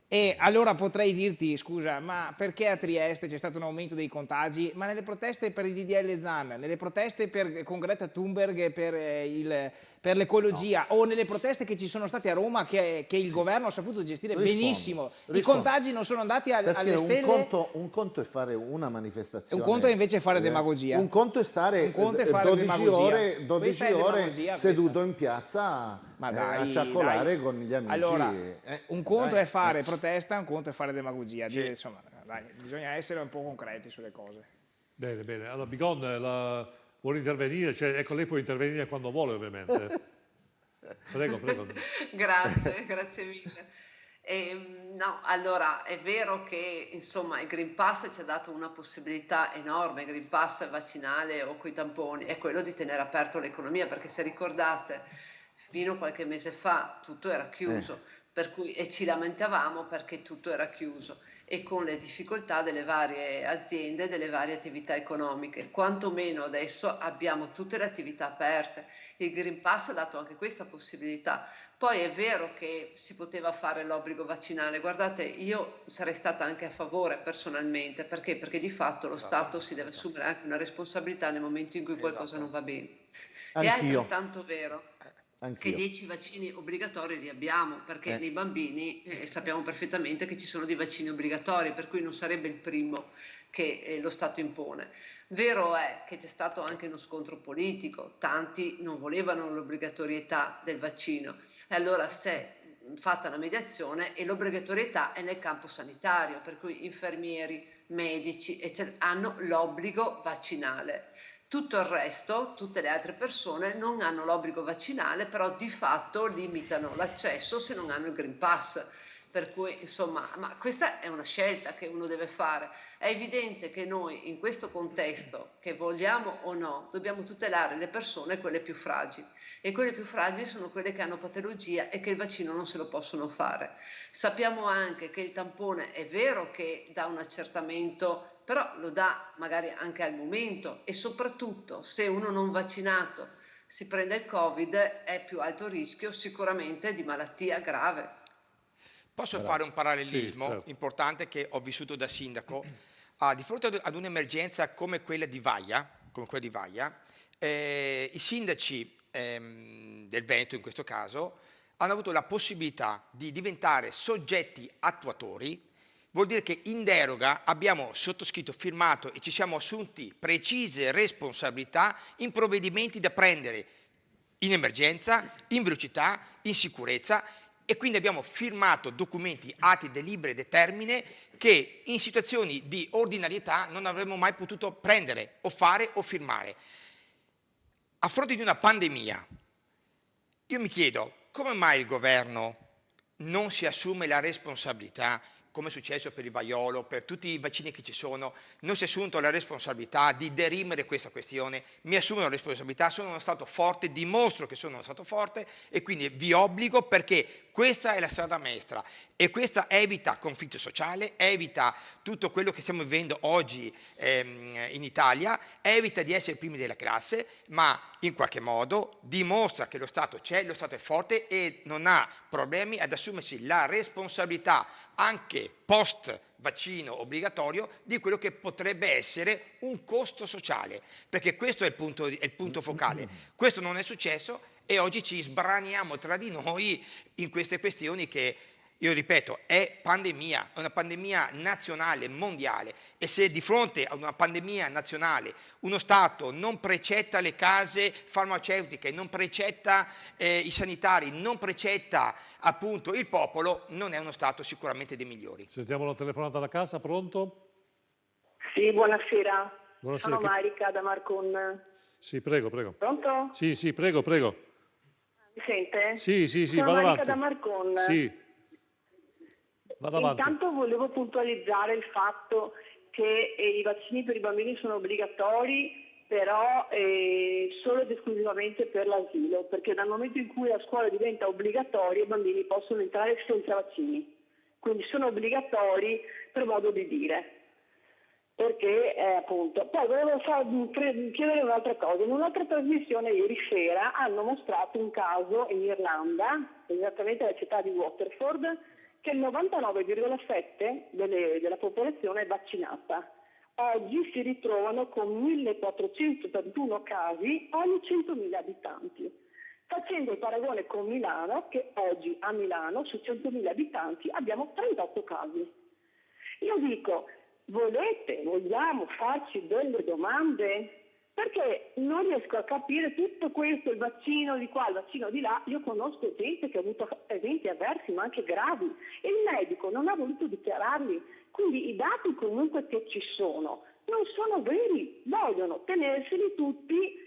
E allora potrei dirti, scusa, ma perché a Trieste c'è stato un aumento dei contagi? Ma nelle proteste per il DDL Zan, nelle proteste con Greta Thunberg per l'ecologia, o nelle proteste che ci sono state a Roma che il governo ha saputo gestire benissimo. I contagi non sono andati alle stelle. Un conto è fare una manifestazione. Un conto è invece fare demagogia. Un conto è stare 12 ore seduto in piazza a ciaccolare con gli amici. Allora, un conto è fare protesta, un conto è fare demagogia. Dire, insomma, dai, bisogna essere un po' concreti sulle cose. Bene, bene. Allora, Bigon vuole intervenire? Cioè, ecco, lei può intervenire quando vuole, ovviamente. Prego, prego. Grazie mille. No, allora è vero che insomma il Green Pass ci ha dato una possibilità enorme, il Green Pass vaccinale o coi tamponi, è quello di tenere aperto l'economia, perché se ricordate fino a qualche mese fa tutto era chiuso, per cui, e ci lamentavamo perché tutto era chiuso e con le difficoltà delle varie aziende, delle varie attività economiche. Quantomeno adesso abbiamo tutte le attività aperte. Il Green Pass ha dato anche questa possibilità. Poi è vero che si poteva fare l'obbligo vaccinale. Guardate, io sarei stata anche a favore personalmente. Perché? Perché di fatto lo Stato si deve assumere anche una responsabilità nel momento in cui qualcosa non va bene. È altrettanto vero che 10 vaccini obbligatori li abbiamo, perché nei bambini sappiamo perfettamente che ci sono dei vaccini obbligatori, per cui non sarebbe il primo che lo Stato impone. Vero è che c'è stato anche uno scontro politico, tanti non volevano l'obbligatorietà del vaccino e allora si è fatta la mediazione e l'obbligatorietà è nel campo sanitario, per cui infermieri, medici hanno l'obbligo vaccinale. Tutto il resto, tutte le altre persone non hanno l'obbligo vaccinale, però di fatto limitano l'accesso se non hanno il Green Pass. Per cui, insomma, ma questa è una scelta che uno deve fare. È evidente che noi in questo contesto, che vogliamo o no, dobbiamo tutelare le persone, quelle più fragili. E quelle più fragili sono quelle che hanno patologia e che il vaccino non se lo possono fare. Sappiamo anche che il tampone è vero che dà un accertamento, però lo dà magari anche al momento e soprattutto se uno non vaccinato si prende il Covid è più alto rischio sicuramente di malattia grave. Posso fare un parallelismo importante che ho vissuto da sindaco? Di fronte ad un'emergenza come quella di Vaia, i sindaci del Veneto in questo caso hanno avuto la possibilità di diventare soggetti attuatori. Vuol dire che in deroga abbiamo sottoscritto, firmato e ci siamo assunti precise responsabilità in provvedimenti da prendere in emergenza, in velocità, in sicurezza, e quindi abbiamo firmato documenti, atti, delibere, determine che in situazioni di ordinarietà non avremmo mai potuto prendere o fare o firmare. A fronte di una pandemia, io mi chiedo come mai il governo non si assume la responsabilità, come è successo per il vaiolo, per tutti i vaccini che ci sono, non si è assunto la responsabilità di derimere questa questione. Mi assumo la responsabilità, sono uno Stato forte, dimostro che sono uno Stato forte e quindi vi obbligo, perché questa è la strada maestra e questa evita conflitto sociale, evita tutto quello che stiamo vivendo oggi in Italia, evita di essere i primi della classe, ma in qualche modo dimostra che lo Stato c'è, lo Stato è forte e non ha problemi ad assumersi la responsabilità anche post vaccino obbligatorio di quello che potrebbe essere un costo sociale, perché questo è il punto focale. Questo non è successo e oggi ci sbraniamo tra di noi in queste questioni che, io ripeto, è pandemia, è una pandemia nazionale, mondiale, e se di fronte a una pandemia nazionale uno Stato non precetta le case farmaceutiche, non precetta i sanitari, non precetta appunto il popolo, non è uno Stato sicuramente dei migliori. Sentiamo la telefonata da casa, pronto? Sì, buonasera. Buonasera. Sono Marica da Marcon. Sì, prego, prego. Pronto? Sì, prego, prego. Mi sente? Sì, Sono vada Marica avanti. da Marcon. Sì. Vado avanti. Intanto volevo puntualizzare il fatto che i vaccini per i bambini sono obbligatori, però solo ed esclusivamente per l'asilo, perché dal momento in cui la scuola diventa obbligatoria i bambini possono entrare senza vaccini, quindi sono obbligatori per modo di dire. Perché appunto. Poi volevo chiedere un'altra cosa. In un'altra trasmissione ieri sera hanno mostrato un caso in Irlanda, esattamente alla città di Waterford, che il 99,7% della popolazione è vaccinata. Oggi si ritrovano con 1431 casi ogni 100.000 abitanti. Facendo il paragone con Milano, che oggi a Milano su 100.000 abitanti abbiamo 38 casi. Io dico, vogliamo farci delle domande? Perché non riesco a capire tutto questo, il vaccino di qua, il vaccino di là. Io conosco gente che ha avuto eventi avversi, ma anche gravi, e il medico non ha voluto dichiararli. Quindi i dati comunque che ci sono non sono veri, vogliono tenerseli tutti.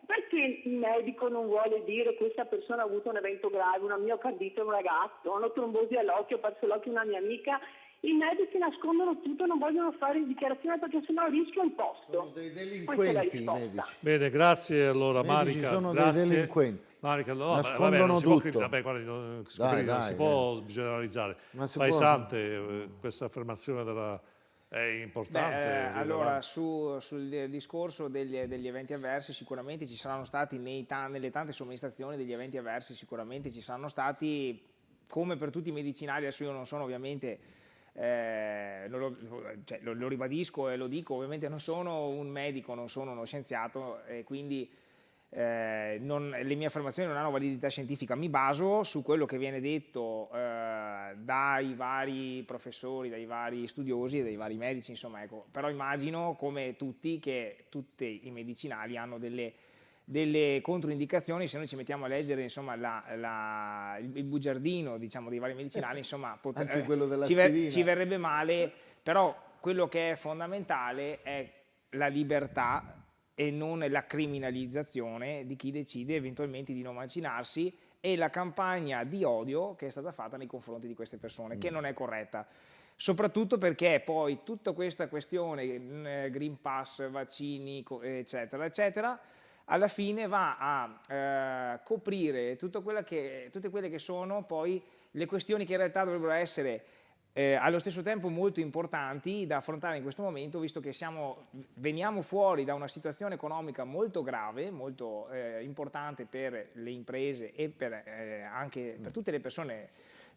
Perché il medico non vuole dire questa persona ha avuto un evento grave, una miocardite, un ragazzo, una trombosi all'occhio, ho perso l'occhio una mia amica? I medici nascondono tutto, non vogliono fare dichiarazioni perché sennò rischia il posto. Sono dei delinquenti i medici. Bene, grazie allora Marica. Sono grazie. dei delinquenti. Marica, no, nascondono tutto. Non si può generalizzare. Pesante questa affermazione è importante. Allora, sul discorso degli eventi avversi, sicuramente ci saranno stati nelle tante somministrazioni degli eventi avversi, sicuramente ci saranno stati, come per tutti i medicinali. Adesso io non sono ovviamente, lo ribadisco e lo dico, ovviamente non sono un medico, non sono uno scienziato, e quindi le mie affermazioni non hanno validità scientifica. Mi baso su quello che viene detto dai vari professori, dai vari studiosi e dai vari medici, insomma, ecco. Però immagino, come tutti, che tutti i medicinali hanno delle controindicazioni. Se noi ci mettiamo a leggere, insomma, il bugiardino, diciamo, dei vari medicinali, insomma, anche quello della ci verrebbe male. Però quello che è fondamentale è la libertà e non la criminalizzazione di chi decide eventualmente di non vaccinarsi, e la campagna di odio che è stata fatta nei confronti di queste persone, che non è corretta. Soprattutto perché poi tutta questa questione Green Pass, vaccini, eccetera, eccetera, alla fine va a coprire tutte quelle che sono poi le questioni che in realtà dovrebbero essere allo stesso tempo molto importanti da affrontare in questo momento, visto che veniamo fuori da una situazione economica molto grave, molto importante per le imprese e anche per tutte le persone,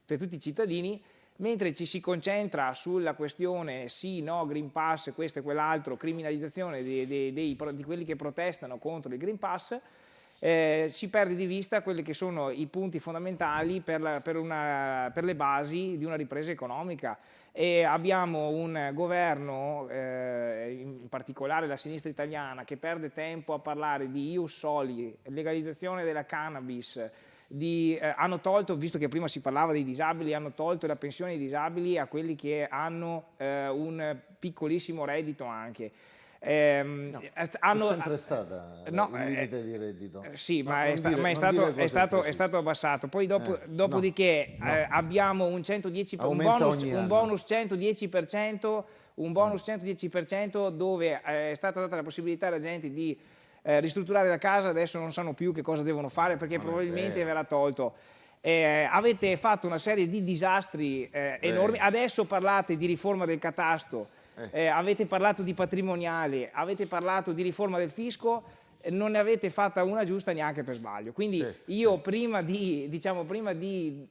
per tutti i cittadini, mentre ci si concentra sulla questione sì, no, Green Pass, questo e quell'altro, criminalizzazione di quelli che protestano contro il Green Pass. Si perde di vista quelli che sono i punti fondamentali per le basi di una ripresa economica, e abbiamo un governo, in particolare la sinistra italiana, che perde tempo a parlare di ius soli, legalizzazione della cannabis, hanno tolto, visto che prima si parlava dei disabili, hanno tolto la pensione ai disabili a quelli che hanno un piccolissimo reddito anche. C'è sempre stata il limite di reddito. Sì, ma è stato abbassato. Poi dopodiché abbiamo un 110%, bonus 110%, dove è stata data la possibilità alla gente di ristrutturare la casa. Adesso non sanno più che cosa devono fare, perché probabilmente verrà tolto. Avete fatto una serie di disastri enormi. Adesso parlate di riforma del catasto. Avete parlato di patrimoniale, avete parlato di riforma del fisco, non ne avete fatta una giusta neanche per sbaglio. Quindi prima di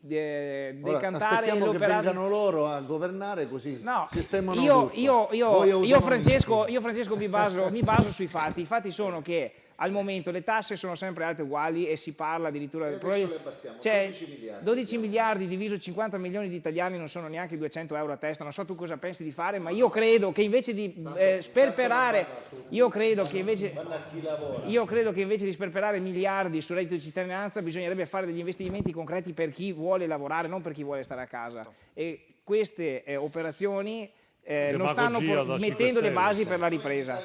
decantare l'operato, che vengano loro a governare, così sistemano tutto. Io Francesco mi baso sui fatti. I fatti sono che al momento le tasse sono sempre alte uguali, e si parla addirittura del 12 miliardi diviso 50 milioni di italiani non sono neanche 200 euro a testa. Non so tu cosa pensi di fare, ma io credo che invece di sperperare miliardi sul reddito di cittadinanza bisognerebbe fare degli investimenti concreti per chi vuole lavorare, non per chi vuole stare a casa. E queste operazioni non stanno mettendo le basi per la ripresa.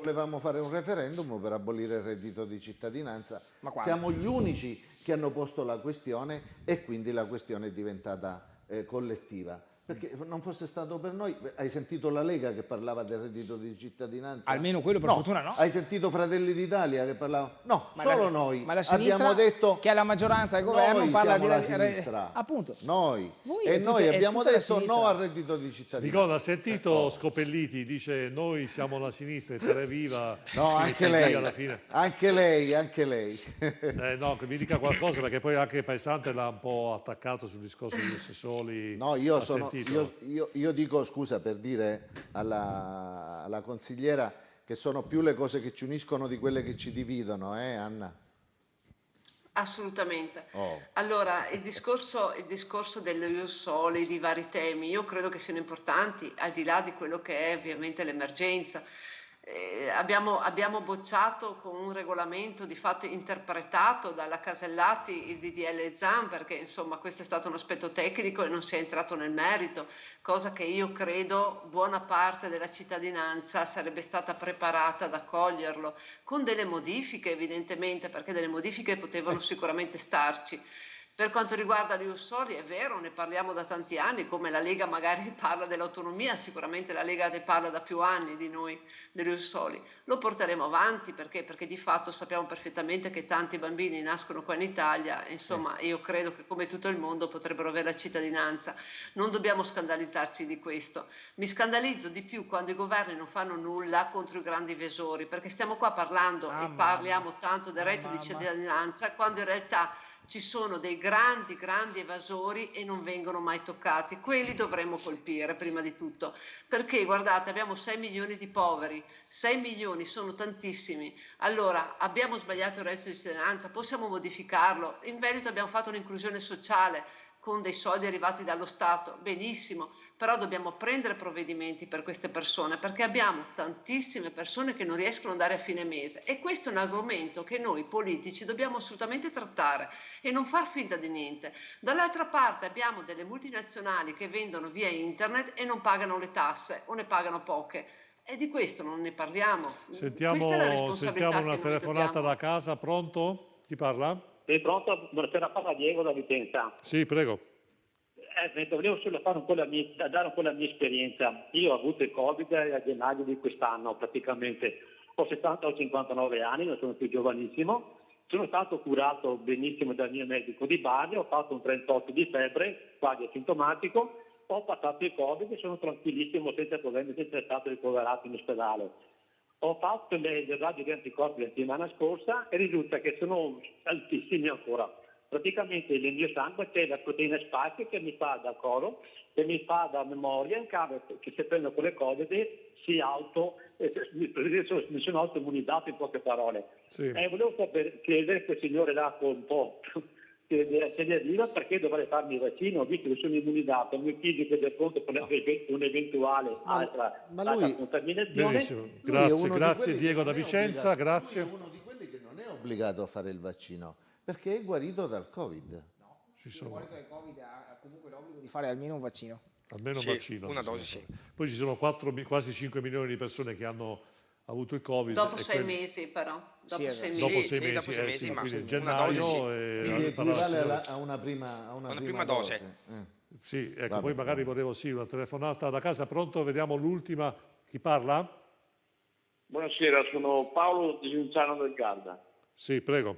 volevamo fare un referendum per abolire il reddito di cittadinanza. Ma quando? Siamo gli unici che hanno posto la questione e quindi la questione è diventata collettiva. Perché non fosse stato per noi, hai sentito la Lega che parlava del reddito di cittadinanza? Almeno quello per fortuna no. Hai sentito Fratelli d'Italia che parlava? No, Ma solo la, noi. Ma la sinistra, abbiamo detto, che ha la maggioranza del governo, noi parla siamo di la sinistra. appunto. Noi. Voi E è noi tutta- è abbiamo tutta la detto sinistra. no al reddito di cittadinanza. Nicola, ha sentito Scopelliti, dice noi siamo la sinistra e Televiva. No, anche lei, alla fine. anche lei. No, che mi dica qualcosa, perché poi anche Paesante l'ha un po' attaccato sul discorso di Soli. No, io dico, scusa, per dire alla consigliera che sono più le cose che ci uniscono di quelle che ci dividono, Anna? Assolutamente. Oh. Allora, il discorso dello ius soli, di vari temi, io credo che siano importanti, al di là di quello che è ovviamente l'emergenza. Abbiamo bocciato con un regolamento di fatto interpretato dalla Casellati il DDL Zan, perché insomma questo è stato un aspetto tecnico e non si è entrato nel merito, cosa che io credo buona parte della cittadinanza sarebbe stata preparata ad accoglierlo, con delle modifiche evidentemente, perché delle modifiche potevano sicuramente starci. Per quanto riguarda gli ius soli, è vero, ne parliamo da tanti anni, come la Lega magari parla dell'autonomia, sicuramente la Lega ne parla da più anni di noi, degli ius soli. Lo porteremo avanti perché di fatto sappiamo perfettamente che tanti bambini nascono qua in Italia, insomma io credo che come tutto il mondo potrebbero avere la cittadinanza. Non dobbiamo scandalizzarci di questo. Mi scandalizzo di più quando i governi non fanno nulla contro i grandi evasori, perché stiamo qua parlando e parliamo tanto del reddito di cittadinanza, quando in realtà ci sono dei grandi evasori e non vengono mai toccati. Quelli dovremmo colpire prima di tutto, perché guardate, abbiamo 6 milioni di poveri, 6 milioni sono tantissimi. Allora, abbiamo sbagliato il reddito di cittadinanza, possiamo modificarlo. In Veneto abbiamo fatto un'inclusione sociale con dei soldi arrivati dallo Stato, benissimo, però dobbiamo prendere provvedimenti per queste persone, perché abbiamo tantissime persone che non riescono ad andare a fine mese e questo è un argomento che noi politici dobbiamo assolutamente trattare e non far finta di niente. Dall'altra parte abbiamo delle multinazionali che vendono via internet e non pagano le tasse o ne pagano poche. E di questo non ne parliamo. Sentiamo una telefonata da casa, pronto? Chi parla? Sei pronto? Buonasera, parla Diego da Vicenza. Sì, prego. Volevo solo dare un po' la mia esperienza. Io ho avuto il Covid a gennaio di quest'anno praticamente. Ho 59 anni, non sono più giovanissimo. Sono stato curato benissimo dal mio medico di base, ho fatto un 38 di febbre, quasi asintomatico. Ho passato il Covid e sono tranquillissimo, senza problemi, senza essere stato ricoverato in ospedale. Ho fatto le raggi di anticorpi la settimana scorsa e risulta che sono altissimi ancora. Praticamente nel mio sangue c'è la proteina spike che mi fa da coro, che mi fa da memoria, in caso che se prendo quelle cose mi sono autoimmunizzato in poche parole. Sì. Volevo chiedere a quel signore là un po' se ne arriva perché dovrei farmi il vaccino, visto che sono immunizzato, il mio fisico è pronto per un'eventuale altra contaminazione. Benissimo, grazie Diego da Vicenza, grazie. Lui è uno di quelli che non è obbligato a fare il vaccino, perché è guarito dal Covid. Guarito dal Covid ha comunque l'obbligo di fare almeno un vaccino. Almeno un vaccino. Una dose, sì. Poi ci sono quasi 5 milioni di persone che hanno avuto il Covid. Dopo 6 mesi però. Dopo 6 mesi. Dopo 6 mesi, ma quindi una gennaio. dose, Quindi equivale a una prima dose. Sì, ecco, poi magari volevo una telefonata da casa. Pronto? Vediamo l'ultima. Chi parla? Buonasera, sono Paolo di Cinzano del Garda. Sì, prego.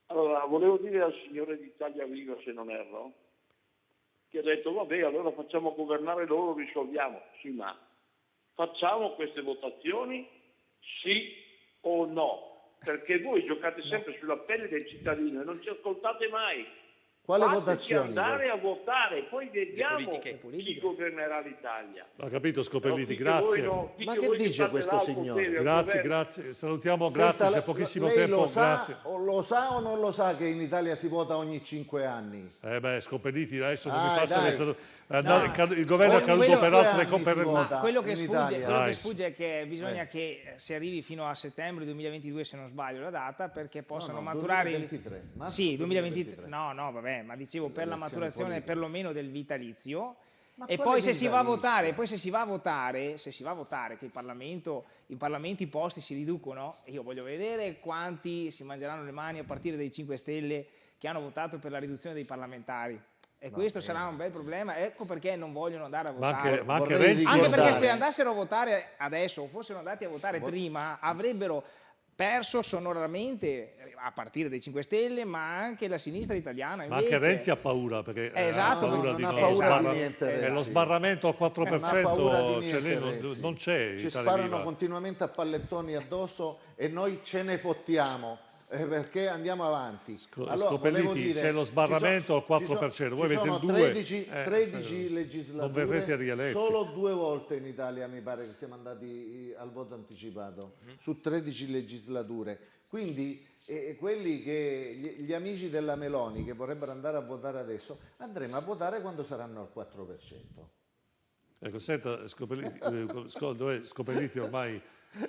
Allora, volevo dire al signore di Italia Viva, se non erro, che ha detto, vabbè, allora facciamo governare loro, risolviamo. Sì, ma facciamo queste votazioni, sì o no? Perché voi giocate sempre sulla pelle del cittadino e non ci ascoltate mai. Quale Fateci votazioni? andare a votare, poi vediamo chi governerà l'Italia. Ha capito Scopelliti, No, grazie. Ma che dice questo signore? Grazie. Salutiamo, grazie, c'è pochissimo lei tempo. Lo sa, grazie. lo sa o non lo sa che in Italia si vota ogni 5 anni? Scopelliti, adesso non mi Dai, faccia dai. il governo è caduto per altre Quello che sfugge è che bisogna che si arrivi fino a settembre 2022, se non sbaglio la data, perché possano maturare 2023. Sì, 2023. No, vabbè, ma dicevo per la maturazione perlomeno del vitalizio. E poi se si va a votare, che i parlamenti posti si riducono, io voglio vedere quanti si mangeranno le mani a partire dai 5 Stelle che hanno votato per la riduzione dei parlamentari. E questo sarà un bel problema, ecco perché non vogliono andare a votare. Anche perché se andassero a votare adesso o fossero andati a votare prima avrebbero perso sonoramente a partire dai 5 Stelle, ma anche la sinistra italiana invece. Ma anche Renzi ha paura, perché ha paura di lo sbarramento al 4% non c'è. Ci sparano continuamente a pallettoni addosso e noi ce ne fottiamo. Perché andiamo avanti. Scopelliti, c'è lo sbarramento al 4%, voi avete il 2%. 13 legislature, non verrete rieletti. Solo 2 volte in Italia mi pare che siamo andati al voto anticipato, su 13 legislature. Quindi gli amici della Meloni che vorrebbero andare a votare adesso, andremo a votare quando saranno al 4%. Ecco, senta, Scopelliti ormai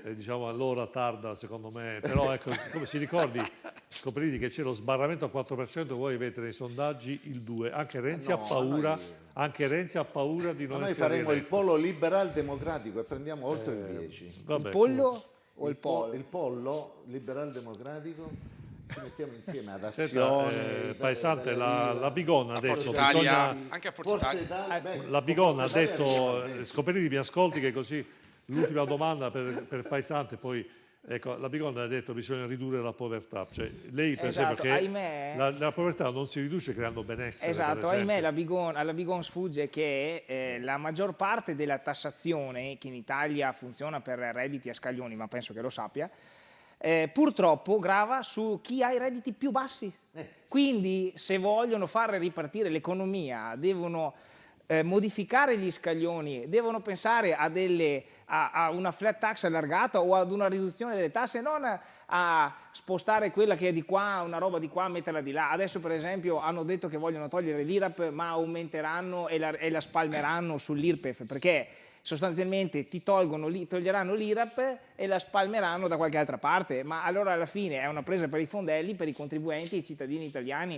diciamo all'ora tarda secondo me, però ecco, come si ricordi Scopelliti che c'è lo sbarramento al 4%, voi avete nei sondaggi il 2%, anche Renzi ha paura, di non essere noi faremo il polo liberal democratico e prendiamo oltre il 10%. Il pollo o il pollo? Il pollo liberal democratico, ci mettiamo insieme ad Azione. Paesante, la Bigonna ha detto anche a Forza Italia. La Bigonna ha detto, Scopelliti mi ascolti che così l'ultima domanda per Paesante, poi ecco, la Bigonna ha detto che bisogna ridurre la povertà, cioè lei per esempio che ahimè, la povertà non si riduce creando benessere. Esatto, ahimè alla Bigonna sfugge che la maggior parte della tassazione che in Italia funziona per redditi a scaglioni, ma penso che lo sappia, purtroppo grava su chi ha i redditi più bassi. Quindi se vogliono far ripartire l'economia devono modificare gli scaglioni, devono pensare a una flat tax allargata o ad una riduzione delle tasse, non a spostare quella che è di qua, una roba di qua, metterla di là. Adesso per esempio hanno detto che vogliono togliere l'IRAP, ma aumenteranno e la spalmeranno sull'IRPEF, perché sostanzialmente toglieranno l'IRAP e la spalmeranno da qualche altra parte, ma allora alla fine è una presa per i fondelli, per i contribuenti, i cittadini italiani.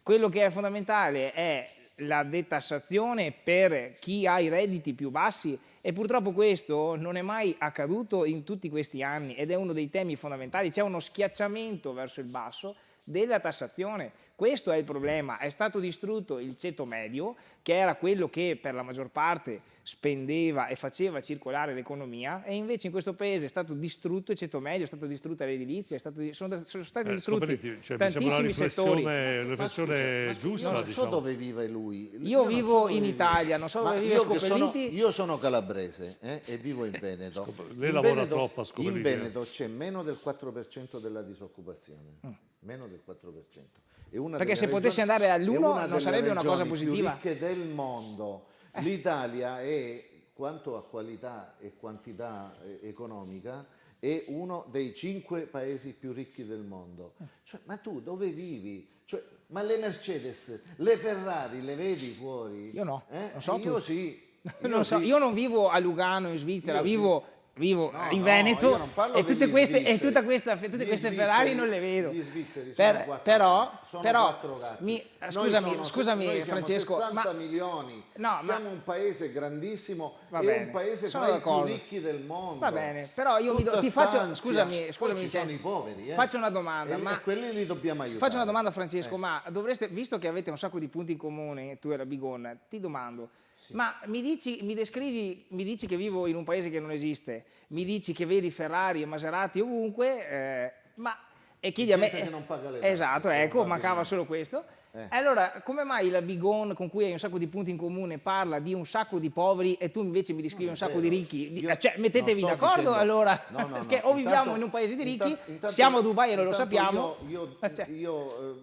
Quello che è fondamentale è la detassazione per chi ha i redditi più bassi e purtroppo questo non è mai accaduto in tutti questi anni ed è uno dei temi fondamentali. C'è uno schiacciamento verso il basso della tassazione. Questo è il problema. È stato distrutto il ceto medio, che era quello che per la maggior parte spendeva e faceva circolare l'economia, e invece in questo paese è stato distrutto il ceto medio, è stata distrutta l'edilizia, sono stati distrutti tantissimi settori. Una riflessione giusta. Non so dove vive lui. Io vivo in Italia, non so dove vive Scopelliti. Io sono calabrese e vivo in Veneto. Lei lavora troppo a Scopelliti. In Veneto c'è meno del 4% della disoccupazione. Meno del 4%. Perché se potesse andare all'1 non sarebbe una cosa positiva. Più ricche del mondo. L'Italia è, quanto a qualità e quantità economica, è uno dei 5 paesi più ricchi del mondo. Cioè, ma tu dove vivi? Cioè, ma le Mercedes, le Ferrari, le vedi fuori? Io no, non so io sì. Io non vivo a Lugano in Svizzera, vivo in Veneto e tutte queste Ferrari non le vedo. Gli svizzeri però scusami Francesco, siamo 60 milioni, siamo un paese grandissimo e un paese tra i più ricchi del mondo. Va bene, però io ti faccio, scusami sono i poveri, faccio una domanda, ma quelli li dobbiamo aiutare. Faccio una domanda Francesco, ma dovreste, visto che avete un sacco di punti in comune, tu e la Bigonna, ti domando, ma mi dici che vivo in un paese che non esiste, mi dici che vedi Ferrari e Maserati ovunque, e chiedi a me che non paga le tasse. Esatto, ecco, mancava solo questo. Allora, come mai la Bigonna, con cui hai un sacco di punti in comune, parla di un sacco di poveri e tu invece mi descrivi un sacco di ricchi? Cioè, mettetevi d'accordo allora, perché o viviamo in un paese di ricchi, siamo a Dubai e non lo sappiamo. Io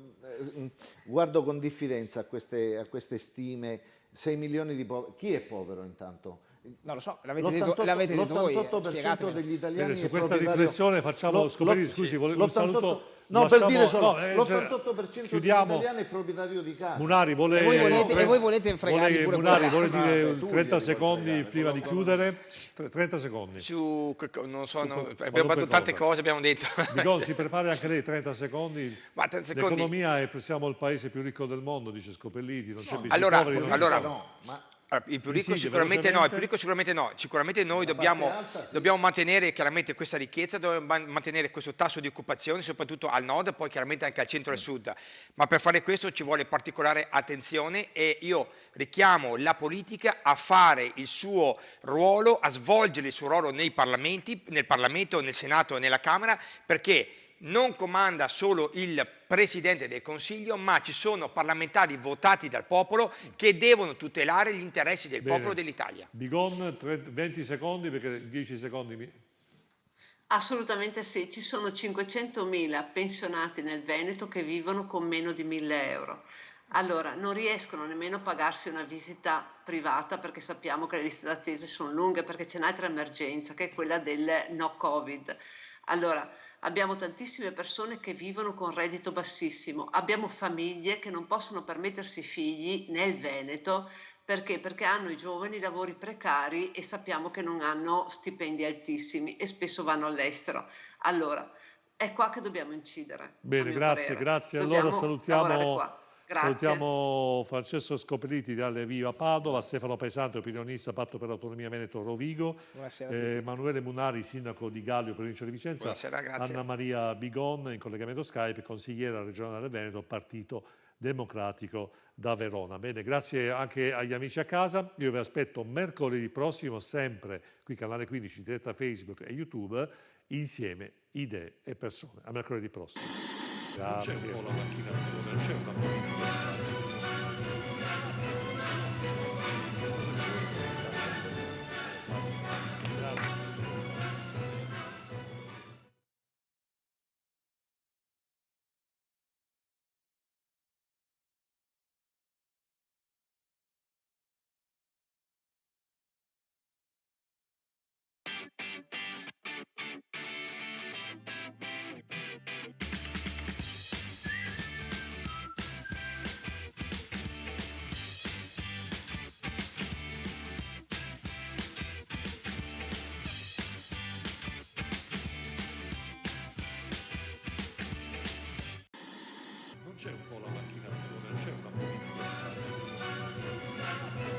guardo con diffidenza a queste stime. 6 milioni di poveri. Chi è povero intanto? Non lo so, l'avete detto voi. L'88% degli italiani su questa riflessione facciamo scoprire, scusi, un saluto. No, per dire solo, l'88% degli italiani è proprietario di casa. Munari e voi volete fregarli pure. Munari vuole dire 30 secondi prima di chiudere? 30 secondi. Abbiamo fatto tante cose, abbiamo detto. Bigonna, si prepari anche lei 30 secondi. L'economia è, siamo il paese più ricco del mondo, dice Scopelliti, non c'è bisogno. Allora, Il più ricco sicuramente no, sicuramente noi dobbiamo mantenere chiaramente questa ricchezza, dobbiamo mantenere questo tasso di occupazione soprattutto al nord e poi chiaramente anche al centro e al sud, ma per fare questo ci vuole particolare attenzione e io richiamo la politica a fare il suo ruolo, a svolgere il suo ruolo nei parlamenti, nel Parlamento, nel Senato e nella Camera, perché non comanda solo il Presidente del Consiglio, ma ci sono parlamentari votati dal popolo che devono tutelare gli interessi del popolo dell'Italia. Bigon, 20 secondi perché 10 secondi. Assolutamente sì, ci sono 500.000 pensionati nel Veneto che vivono con meno di 1.000 euro. Allora, non riescono nemmeno a pagarsi una visita privata perché sappiamo che le liste d'attesa sono lunghe perché c'è un'altra emergenza che è quella del no Covid. Allora, abbiamo tantissime persone che vivono con reddito bassissimo, abbiamo famiglie che non possono permettersi figli nel Veneto perché hanno i giovani lavori precari e sappiamo che non hanno stipendi altissimi e spesso vanno all'estero. Allora, è qua che dobbiamo incidere. Bene, grazie. Dobbiamo Allora salutiamo Francesco Scopelliti dalle Viva Padova, Stefano Pesante, opinionista Patto per l'Autonomia Veneto Rovigo, Emanuele Munari, sindaco di Gallio, provincia di Vicenza, buonasera, grazie. Anna Maria Bigon, in collegamento Skype, consigliera regionale del Veneto, Partito Democratico da Verona. Bene, grazie anche agli amici a casa. Io vi aspetto mercoledì prossimo, sempre qui canale 15, diretta Facebook e YouTube, insieme idee e persone. A mercoledì prossimo. Grazie. Non c'è un po' la macchinazione, non c'è una politica scarsa.